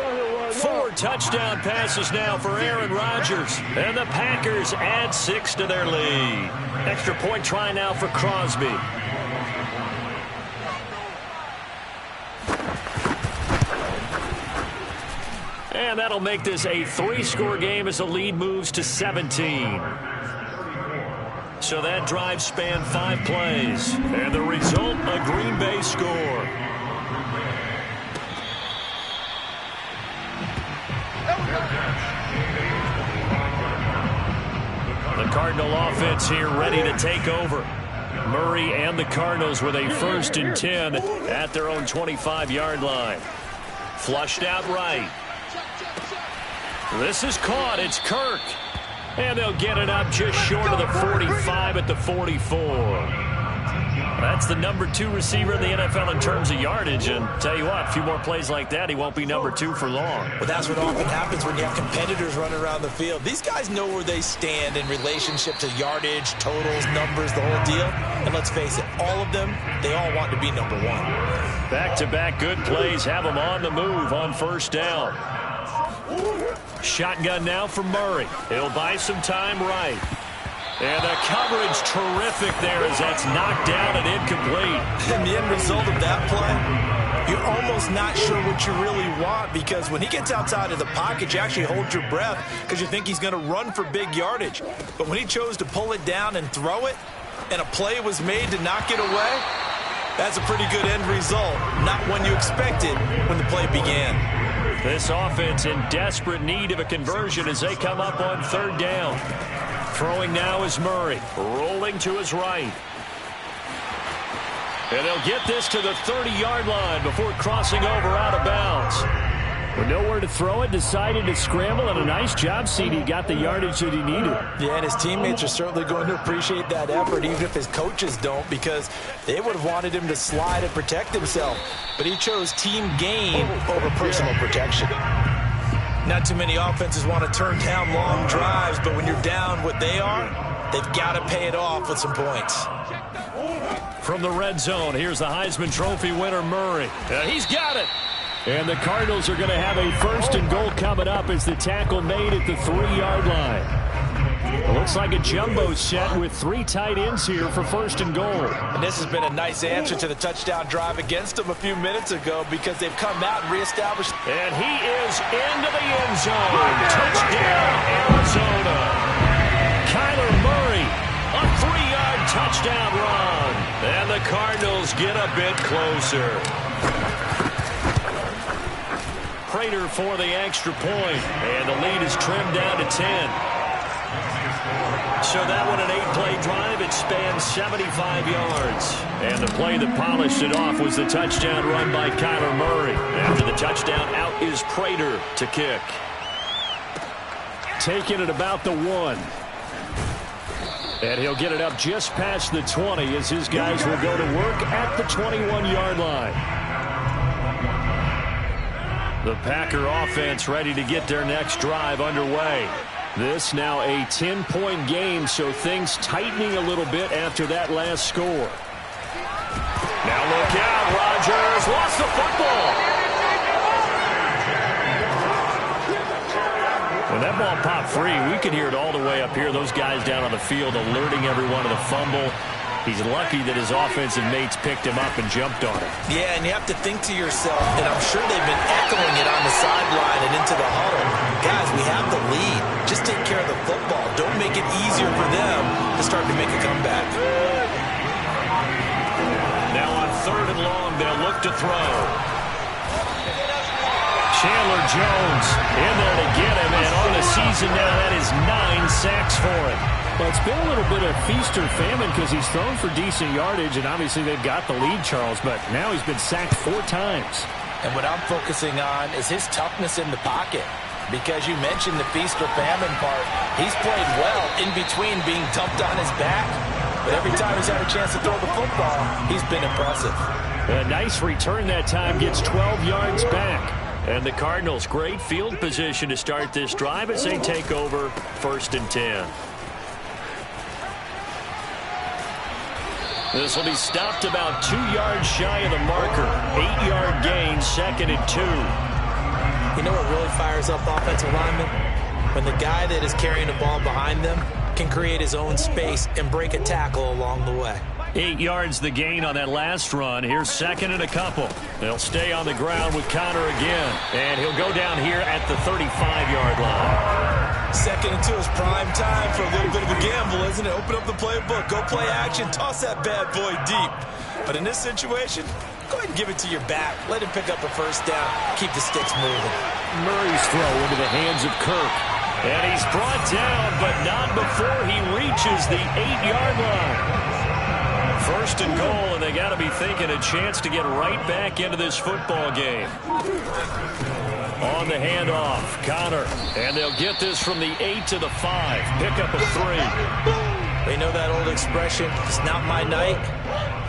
[SPEAKER 3] 4 touchdown passes now for Aaron Rodgers. And the Packers add 6 to their lead. Extra point try now for Crosby. And that'll make this a 3-score game as the lead moves to 17. So that drive spanned 5 plays. And the result, a Green Bay score. The Cardinal offense here ready to take over. Murray and the Cardinals with a 1st and 10 at their own 25-yard line. Flushed out right. This is caught. It's Kirk. And they'll get it up just short of the 45 at the 44. That's the number 2 receiver in the NFL in terms of yardage. And tell you what, a few more plays like that, he won't be number 2 for long.
[SPEAKER 4] Well, that's what often happens when you have competitors running around the field. These guys know where they stand in relationship to yardage, totals, numbers, the whole deal. And let's face it, all of them, they all want to be number 1.
[SPEAKER 3] Back-to-back good plays have them on the move on 1st down. Shotgun now for Murray. He'll buy some time right. And the coverage terrific there as that's knocked down and incomplete.
[SPEAKER 4] And the end result of that play, you're almost not sure what you really want because when he gets outside of the pocket, you actually hold your breath because you think he's going to run for big yardage. But when he chose to pull it down and throw it, and a play was made to knock it away, that's a pretty good end result. Not one you expected when the play began.
[SPEAKER 3] This offense in desperate need of a conversion as they come up on 3rd down. Throwing now is Murray, rolling to his right. And they'll get this to the 30-yard line before crossing over out of bounds.
[SPEAKER 6] With nowhere to throw it, decided to scramble, and a nice job, CD. Got the yardage that he needed.
[SPEAKER 4] Yeah, and his teammates are certainly going to appreciate that effort, even if his coaches don't, because they would have wanted him to slide and protect himself. But he chose team gain over personal protection. Not too many offenses want to turn down long drives, but when you're down what they are, they've got to pay it off with some points.
[SPEAKER 6] From the red zone, here's the Heisman Trophy winner, Murray. He's got it. And the Cardinals are going to have a 1st and goal coming up as the tackle made at the 3-yard line. It looks like a jumbo set with 3 tight ends here for 1st and goal.
[SPEAKER 4] And this has been a nice answer to the touchdown drive against them a few minutes ago because they've come out and reestablished.
[SPEAKER 6] And he is into the end zone. Touchdown, Arizona. Kyler Murray, a 3-yard touchdown run. And the Cardinals get a bit closer. Prater for the extra point, and the lead is trimmed down to 10. So that one an 8-play drive. It spans 75 yards. And the play that polished it off was the touchdown run by Kyler Murray. After the touchdown, out is Prater to kick. Taking it about the 1. And he'll get it up just past the 20 as his guys will go to work at the 21-yard line. The Packer offense ready to get their next drive underway. This now a 10-point game, so things tightening a little bit after that last score. Now look out, Rodgers lost the football. When that ball popped free, we could hear it all the way up here. Those guys down on the field alerting everyone of the fumble. He's lucky that his offensive mates picked him up and jumped on him.
[SPEAKER 4] Yeah, and you have to think to yourself, and I'm sure they've been echoing it on the sideline and into the huddle. Guys, we have the lead. Just take care of the football. Don't make it easier for them to start to make a comeback.
[SPEAKER 6] Now on 3rd and long, they'll look to throw. Chandler Jones in there to get him, and on the season now, that is 9 sacks for him. Well, it's been a little bit of feast or famine because he's thrown for decent yardage, and obviously they've got the lead, Charles, but now he's been sacked 4 times.
[SPEAKER 4] And what I'm focusing on is his toughness in the pocket. Because you mentioned the feast or famine part, he's played well in between being dumped on his back. But every time he's had a chance to throw the football, he's been impressive.
[SPEAKER 6] A nice return that time, gets 12 yards back. And the Cardinals, great field position to start this drive as they take over 1st and 10. This will be stopped about 2 yards shy of the marker. 8-yard gain, 2nd and 2.
[SPEAKER 4] You know what really fires up offensive linemen? When the guy that is carrying the ball behind them can create his own space and break a tackle along the way.
[SPEAKER 6] 8 yards the gain on that last run. Here's 2nd and a couple. They'll stay on the ground with Connor again. And he'll go down here at the 35-yard line.
[SPEAKER 4] 2nd and 2 is prime time for a little bit of a gamble, isn't it? Open up the playbook, go play action, toss that bad boy deep. But in this situation, go ahead and give it to your back. Let him pick up a 1st down. Keep the sticks moving.
[SPEAKER 6] Murray's throw into the hands of Kirk. And he's brought down, but not before he reaches the 8-yard line. 1st and goal, and they got to be thinking a chance to get right back into this football game. On the handoff, Connor. And they'll get this from the 8 to the 5. Pick up a 3.
[SPEAKER 4] They know that old expression, it's not my night.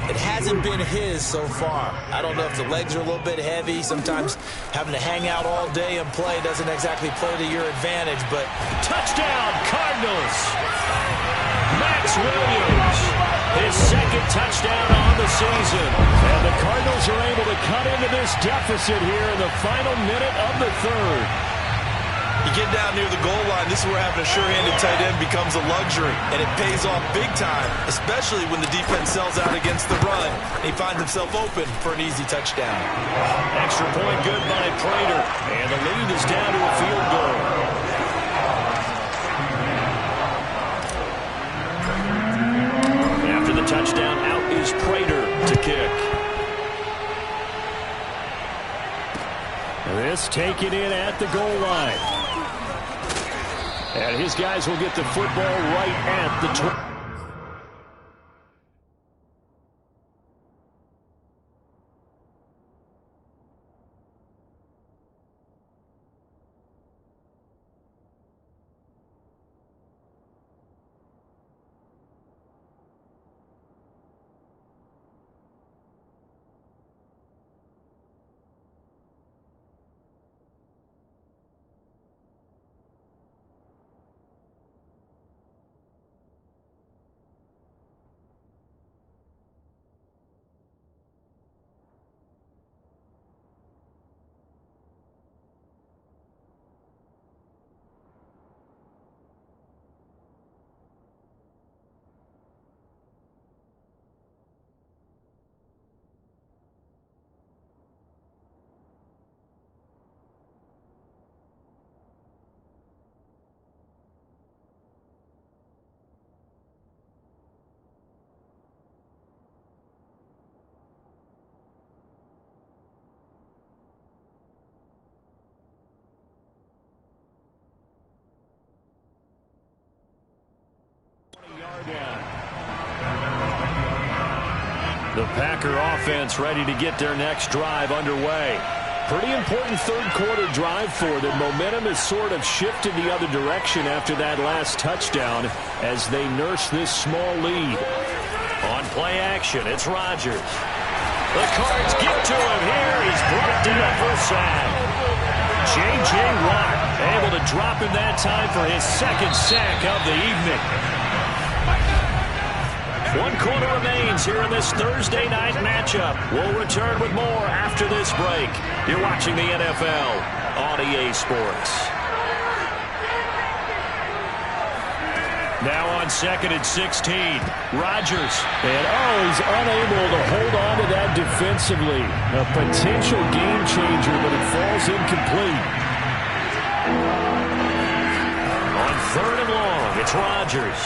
[SPEAKER 4] It hasn't been his so far. I don't know if the legs are a little bit heavy. Sometimes having to hang out all day and play doesn't exactly play to your advantage, but...
[SPEAKER 6] Touchdown, Cardinals! Max Williams, his 2nd touchdown on the season. And the Cardinals are able to cut into this deficit here in the final minute of the 3rd.
[SPEAKER 4] You get down near the goal line, this is where having a sure-handed tight end becomes a luxury, and it pays off big time, especially when the defense sells out against the run, and he finds himself open for an easy touchdown.
[SPEAKER 6] Extra point good by Prater, and the lead is down to a field goal. After the touchdown, out is Prater to kick. This taken in at the goal line. And his guys will get the football right at the 20.
[SPEAKER 3] The Packer offense ready to get their next drive underway. Pretty important third-quarter drive for them. Momentum has sort of shifted the other direction after that last touchdown as they nurse this small lead. On play action, it's Rodgers. The Cards get to him here. He's brought down for a sack. J.J. Watt able to drop him that time for his second sack of the evening. 1 quarter remains here in this Thursday night matchup. We'll return with more after this break. You're watching the NFL on EA Sports. Now on 2nd and 16, Rodgers. And he's unable to hold on to that defensively. A potential game changer, but it falls incomplete. On 3rd and long, it's Rodgers.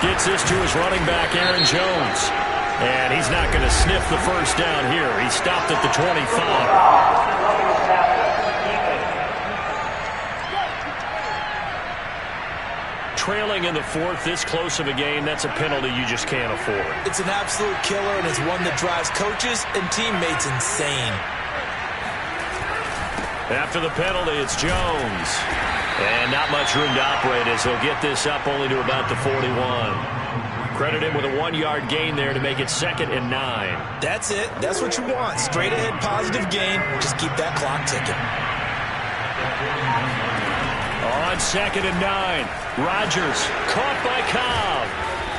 [SPEAKER 3] Gets this to his running back, Aaron Jones. And he's not going to sniff the first down here. He stopped at the 25. Trailing in the 4th, this close of a game, that's a penalty you just can't afford.
[SPEAKER 4] It's an absolute killer, and it's one that drives coaches and teammates insane.
[SPEAKER 3] After the penalty, it's Jones. And not much room to operate as he'll get this up only to about the 41. Credit him with a 1-yard gain there to make it 2nd and 9.
[SPEAKER 4] That's it. That's what you want. Straight ahead positive gain. Just keep that clock ticking.
[SPEAKER 3] On 2nd and 9, Rodgers caught by Cobb.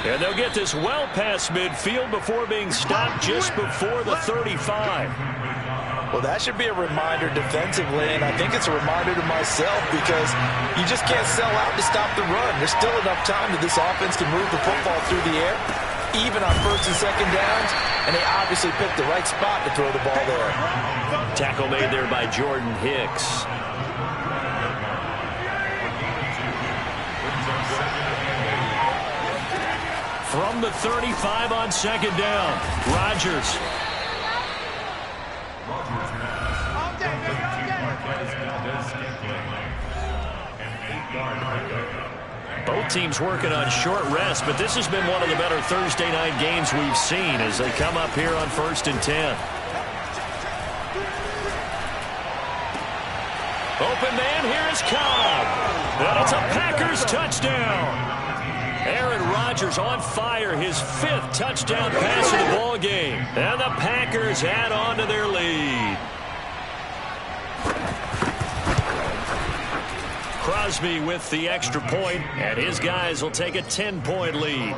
[SPEAKER 3] And they'll get this well past midfield before being stopped just before the 35.
[SPEAKER 4] Well, that should be a reminder defensively, and I think it's a reminder to myself because you just can't sell out to stop the run. There's still enough time that this offense can move the football through the air, even on 1st and 2nd downs, and they obviously picked the right spot to throw the ball there.
[SPEAKER 3] Tackle made there by Jordan Hicks. From the 35 on 2nd down, Rodgers. Both teams working on short rest, but this has been one of the better Thursday night games we've seen as they come up here on 1st and 10. Open man, here is Cobb. And it's a Packers touchdown. Aaron Rodgers on fire, his 5th touchdown pass of the ball game. And the Packers add on to their lead. Crosby with the extra point, and his guys will take a 10-point lead.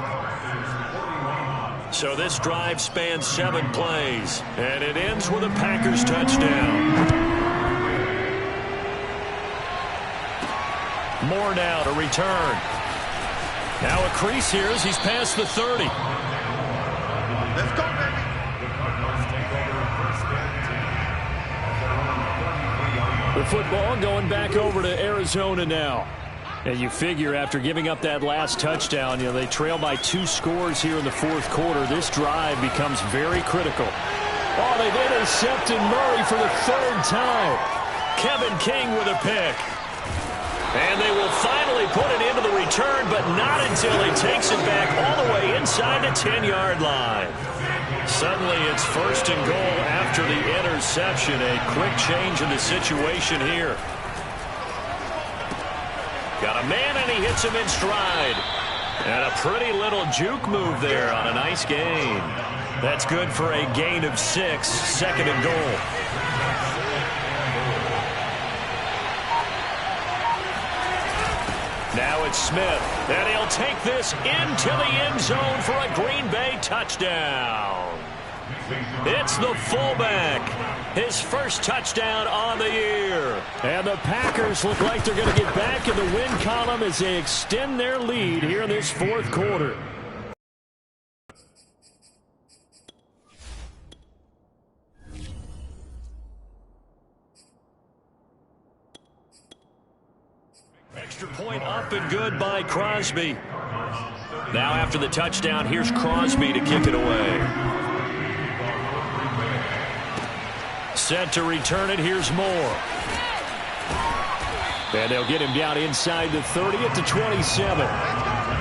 [SPEAKER 3] So this drive spans 7 plays, and it ends with a Packers touchdown. Moore now to return. Now a crease here as he's past the 30.
[SPEAKER 1] Let's go, baby.
[SPEAKER 6] The football going back over to Arizona now. And you figure after giving up that last touchdown, they trail by 2 scores here in the 4th quarter. This drive becomes very critical. Oh, they've intercepted Murray for the 3rd time.
[SPEAKER 3] Kevin King with a pick. And they will finally put it into the return, but not until he takes it back all the way inside the 10-yard line. Suddenly it's 1st and goal after the interception. A quick change in the situation here. Got a man, and he hits him in stride. And a pretty little juke move there on a nice gain. That's good for a gain of 6, 2nd and goal. Now it's Smith, and he'll take this into the end zone for a Green Bay touchdown. It's the fullback. His first touchdown on the year.
[SPEAKER 6] And the Packers look like they're going to get back in the win column as they extend their lead here in this 4th quarter.
[SPEAKER 3] Extra point up and good by Crosby. Now after the touchdown, here's Crosby to kick it away. Set to return it, here's Moore. And they'll get him down inside the 30 at the 27.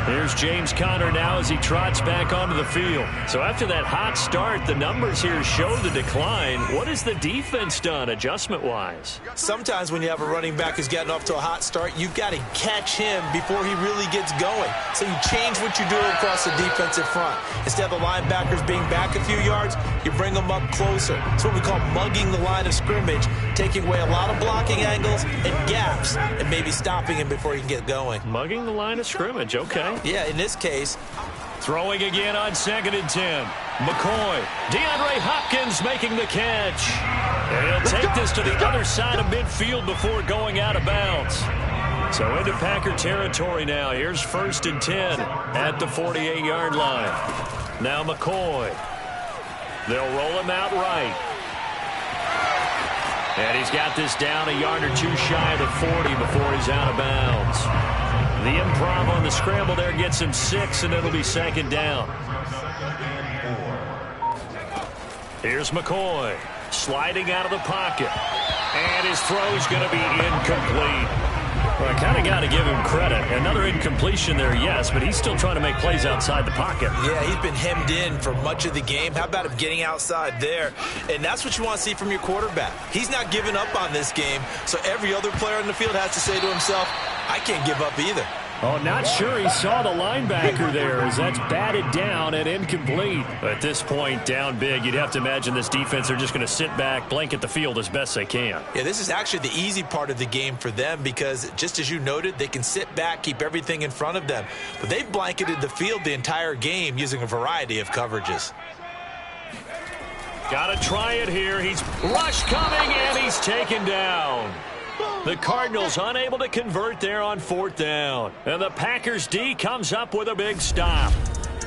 [SPEAKER 6] Here's James Conner now as he trots back onto the field. So after that hot start, the numbers here show the decline. What has the defense done adjustment-wise?
[SPEAKER 4] Sometimes when you have a running back who's getting off to a hot start, you've got to catch him before he really gets going. So you change what you do across the defensive front. Instead of the linebackers being back a few yards, you bring them up closer. It's what we call mugging the line of scrimmage, taking away a lot of blocking angles and gaps and maybe stopping him before he can get going.
[SPEAKER 6] Mugging the line of scrimmage, okay.
[SPEAKER 4] Yeah, in this case.
[SPEAKER 6] Throwing again on 2nd and 10. McCoy. DeAndre Hopkins making the catch. And he'll take this to the other side of midfield before going out of bounds. So into Packer territory now. Here's 1st and 10 at the 48-yard line. Now McCoy. They'll roll him out right. And he's got this down a yard or two shy of the 40 before he's out of bounds. The improv on the scramble there gets him 6, and it'll be 2nd down. Here's McCoy sliding out of the pocket. And his throw's going to be incomplete. Well, I kind of got to give him credit. Another incompletion there, yes, but he's still trying to make plays outside the pocket.
[SPEAKER 4] Yeah, he's been hemmed in for much of the game. How about him getting outside there? And that's what you want to see from your quarterback. He's not giving up on this game, so every other player in the field has to say to himself, I can't give up either.
[SPEAKER 6] Oh, not sure he saw the linebacker there as that's batted down and incomplete. At this point, down big, you'd have to imagine this defense are just going to sit back, blanket the field as best they can.
[SPEAKER 4] Yeah, this is actually the easy part of the game for them because, just as you noted, they can sit back, keep everything in front of them. But they've blanketed the field the entire game using a variety of coverages.
[SPEAKER 6] Got to try it here. He's rush coming, and he's taken down. The Cardinals unable to convert there on 4th down. And the Packers D comes up with a big stop.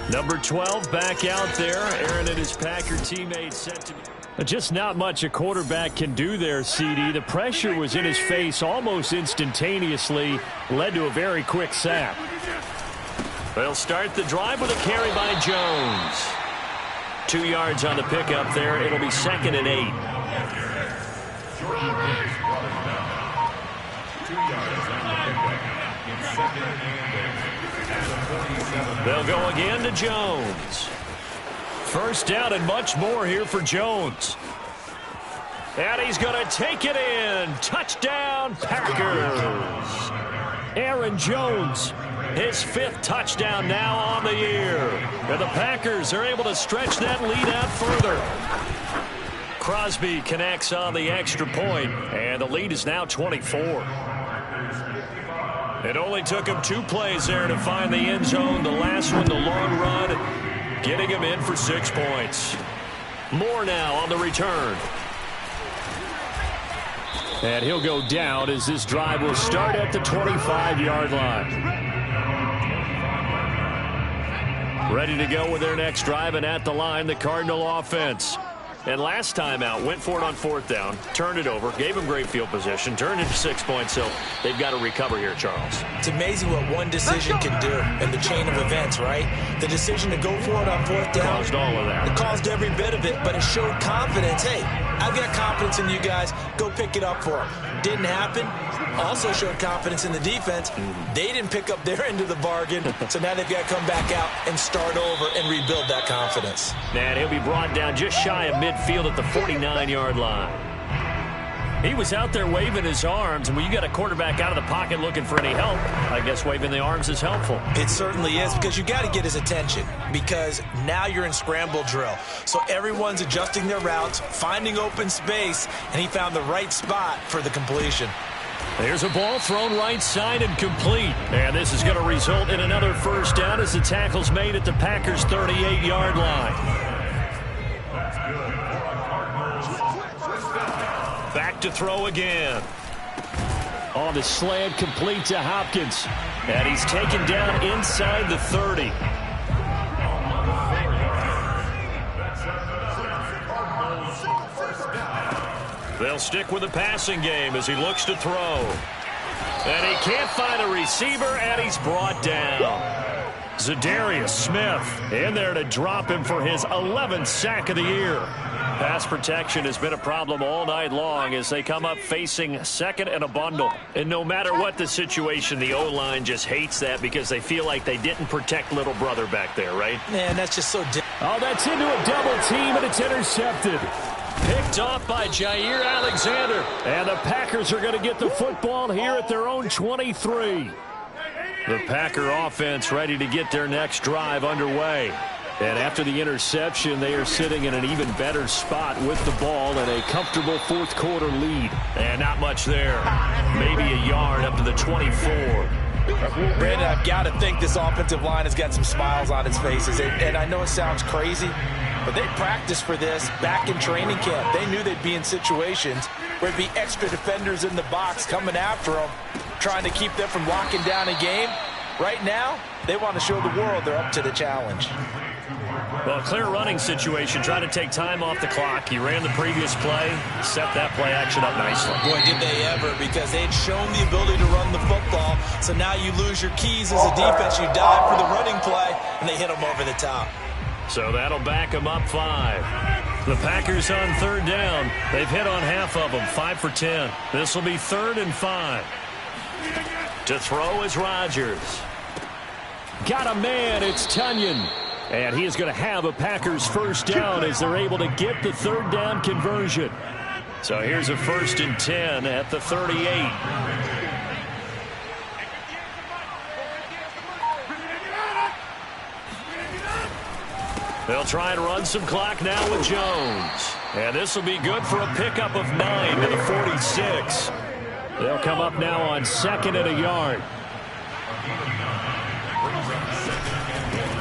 [SPEAKER 6] Number 12 back out there. Aaron and his Packer teammates set to... Just not much a quarterback can do there, CD. The pressure was in his face almost instantaneously. Led to a very quick sack. They'll start the drive with a carry by Jones. 2 yards on the pickup there. It'll be 2nd and 8. They'll go again to Jones. 1st down and much more here for Jones. And he's going to take it in. Touchdown, Packers. Aaron Jones, his 5th touchdown now on the year. And the Packers are able to stretch that lead out further. Crosby connects on the extra point, and the lead is now 24. It only took him 2 plays there to find the end zone. The last one, the long run, getting him in for 6 points. More now on the return. And he'll go down as this drive will start at the 25-yard line. Ready to go with their next drive, and at the line, the Cardinal offense. And last time out, went for it on 4th down, turned it over, gave him great field position, turned it to 6 points, so they've got to recover here, Charles.
[SPEAKER 4] It's amazing what one decision can do in the chain of events, right? The decision to go for it on 4th down.
[SPEAKER 6] Caused all of that.
[SPEAKER 4] It caused every bit of it, but it showed confidence. Hey, I've got confidence in you guys. Go pick it up for them. Didn't happen. Also showed confidence in the defense. They didn't pick up their end of the bargain, so now they've got to come back out and start over and rebuild that confidence.
[SPEAKER 6] And he'll be brought down just shy of midfield at the 49-yard line. He was out there waving his arms, and when you got a quarterback out of the pocket looking for any help, I guess waving the arms is helpful.
[SPEAKER 4] It certainly is, because you got to get his attention, because now you're in scramble drill. So everyone's adjusting their routes, finding open space, and he found the right spot for the completion.
[SPEAKER 6] There's a ball thrown right side and complete. And this is going to result in another 1st down as the tackle's made at the Packers' 38-yard line. Back to throw again. On the slant, complete to Hopkins. And he's taken down inside the 30. They'll stick with the passing game as he looks to throw. And he can't find a receiver, and he's brought down. Zadarius Smith in there to drop him for his 11th sack of the year.
[SPEAKER 3] Pass protection has been a problem all night long as they come up facing second and a bundle. And no matter what the situation, the O-line just hates that because they feel like they didn't protect little brother back there, right?
[SPEAKER 4] Man, that's just so
[SPEAKER 6] Oh, that's into a double team, and it's intercepted.
[SPEAKER 3] Picked off by Jair Alexander.
[SPEAKER 6] And the Packers are going to get the football here at their own 23.
[SPEAKER 3] The Packer offense ready to get their next drive underway.
[SPEAKER 6] And after the interception, they are sitting in an even better spot with the ball and a comfortable fourth quarter lead.
[SPEAKER 3] And not much there. Maybe a yard up to the 24.
[SPEAKER 4] Brandon, I've got to think this offensive line has got some smiles on its faces. And I know it sounds crazy, but they practiced for this back in training camp. They knew they'd be in situations where there'd be extra defenders in the box coming after them, trying to keep them from locking down a game. Right now, they want to show the world they're up to the challenge.
[SPEAKER 3] Well, clear running situation, trying to take time off the clock. He ran the previous play, set that play action up nicely.
[SPEAKER 4] Boy, did they ever, because they had shown the ability to run the football. So now you lose your keys as a defense. You dive for the running play, and they hit them over the top.
[SPEAKER 3] So that'll back them up 5. The Packers on third down. They've hit on half of them, 5 for 10. This will be 3rd and 5. To throw is Rodgers.
[SPEAKER 6] Got a man, it's Tunyon. And he is going to have a Packers first down as they're able to get the third down conversion.
[SPEAKER 3] So here's a 1st and 10 at the 38. They'll try and run some clock now with Jones. And this will be good for a pickup of 9 to the 46.
[SPEAKER 6] They'll come up now on 2nd and a yard.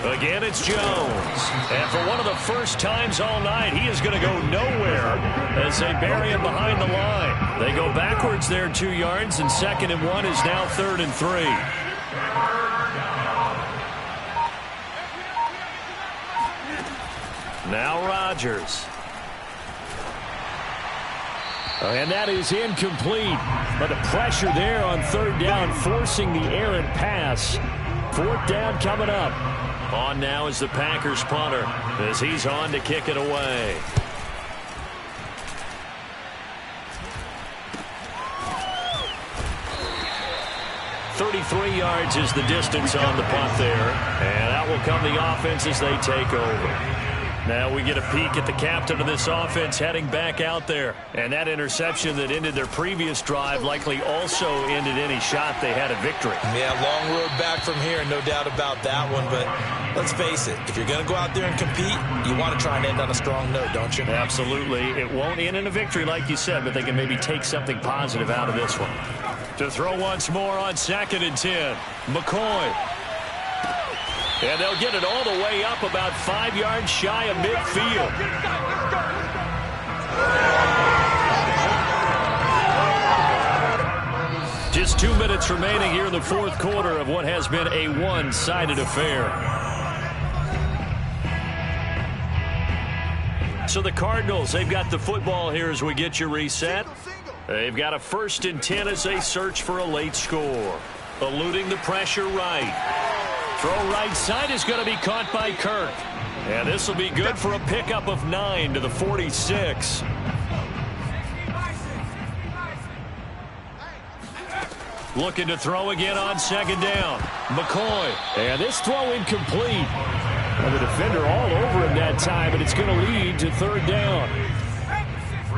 [SPEAKER 3] Again, it's Jones. And for one of the first times all night, he is going to go nowhere as they bury him behind the line. They go backwards there 2 yards, and 2nd and 1 is now 3rd and 3. Now Rodgers.
[SPEAKER 6] And that is incomplete. But the pressure there on third down, forcing the errant pass. 4th down coming up.
[SPEAKER 3] On now is the Packers punter as he's on to kick it away. .33 yards is the distance on the punt there. And out will come the offense as they take over. Now we get a peek at the captain of this offense heading back out there. And that interception that ended their previous drive likely also ended any shot they had at victory.
[SPEAKER 4] Yeah, long road back from here, no doubt about that one. But let's face it, if you're going to go out there and compete, you want to try and end on a strong note, don't you?
[SPEAKER 3] Absolutely. It won't end in a victory like you said, but they can maybe take something positive out of this one. To throw once more on 2nd and 10. McCoy. And they'll get it all the way up about 5 yards shy of midfield. Just 2 minutes remaining here in the fourth quarter of what has been a one-sided affair. So the Cardinals, they've got the football here as we get you reset. They've got a 1st and 10 as they search for a late score. Eluding the pressure right. Throw right side is going to be caught by Kirk. And this will be good for a pickup of 9 to the 46. Looking to throw again on 2nd down. McCoy.
[SPEAKER 6] And this throw incomplete. And the defender all over him that time, and it's going to lead to 3rd down.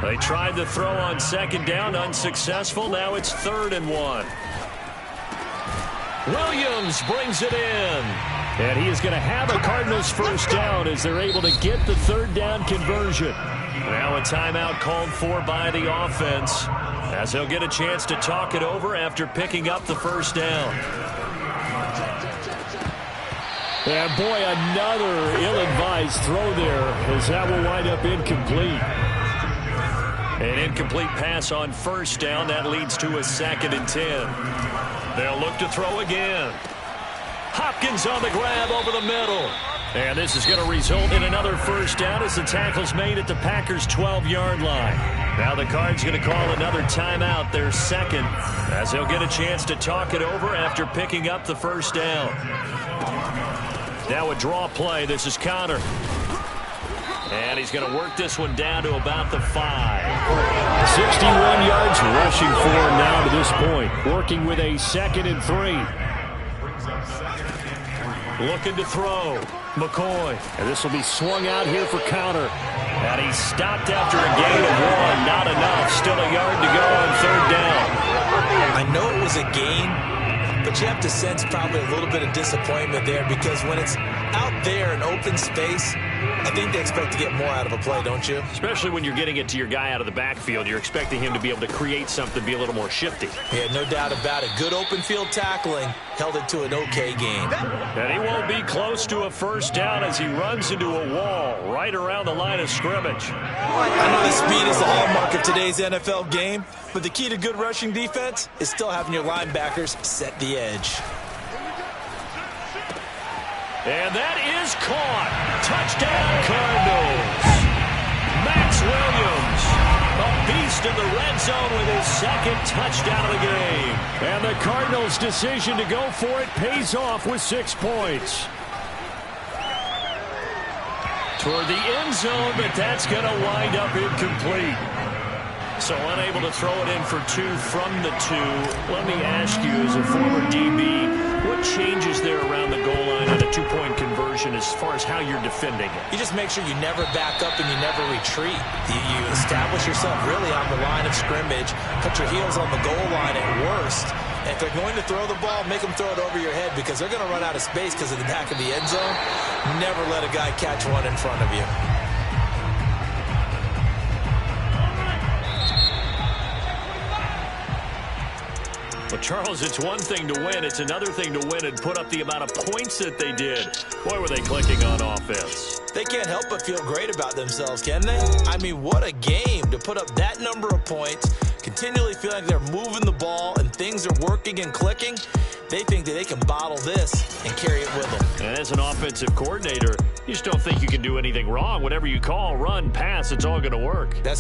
[SPEAKER 3] They tried the throw on 2nd down, unsuccessful. Now it's 3rd and 1. Williams brings it in.
[SPEAKER 6] And he is going to have a Cardinals first down as they're able to get the 3rd down conversion.
[SPEAKER 3] Now a timeout called for by the offense as they'll get a chance to talk it over after picking up the first down.
[SPEAKER 6] And boy, another ill-advised throw there as that will wind up incomplete.
[SPEAKER 3] An incomplete pass on 1st down. That leads to a 2nd and 10. They'll look to throw again. Hopkins on the grab over the middle. And this is going to result in another first down as the tackle's made at the Packers' 12-yard line. Now the Cards going to call another timeout, their 2nd, as they'll get a chance to talk it over after picking up the first down. Now a draw play. This is Connor. And he's going to work this one down to about the 5. 61 yards rushing for him now to this point. Working with a 2nd and 3. Looking to throw. McCoy. And this will be swung out here for counter. And he's stopped after a gain of 1. Not enough. Still a yard to go on 3rd down.
[SPEAKER 4] I know it was a gain, but you have to sense probably a little bit of disappointment there, because when it's out there in open space, I think they expect to get more out of a play, don't you?
[SPEAKER 3] Especially when you're getting it to your guy out of the backfield. You're expecting him to be able to create something, be a little more shifty.
[SPEAKER 4] Yeah, no doubt about it. Good open field tackling held it to an okay game.
[SPEAKER 3] And he won't be close to a 1st down as he runs into a wall right around the line of scrimmage.
[SPEAKER 4] I know the speed is the hallmark of today's NFL game, but the key to good rushing defense is still having your linebackers set the edge.
[SPEAKER 3] And that is caught. Touchdown, Cardinals. Max Williams, a beast in the red zone with his 2nd touchdown of the game. And the Cardinals' decision to go for it pays off with 6 points. Toward the end zone, but that's going to wind up incomplete. So unable to throw it in for 2 from the 2. Let me ask you, as a former DB, what changes there around the goal line on a 2-point conversion as far as how you're defending it?
[SPEAKER 4] You just make sure you never back up and you never retreat. You establish yourself really on the line of scrimmage, put your heels on the goal line at worst. And if they're going to throw the ball, make them throw it over your head, because they're going to run out of space because of the back of the end zone. Never let a guy catch one in front of you.
[SPEAKER 3] Well, Charles, it's one thing to win. It's another thing to win and put up the amount of points that they did. Boy, were they clicking on offense.
[SPEAKER 4] They can't help but feel great about themselves, can they? I mean, what a game to put up that number of points, continually feel like they're moving the ball and things are working and clicking. They think that they can bottle this and carry it with them.
[SPEAKER 3] And as an offensive coordinator, you just don't think you can do anything wrong. Whatever you call, run, pass, it's all going to work.
[SPEAKER 4] That's called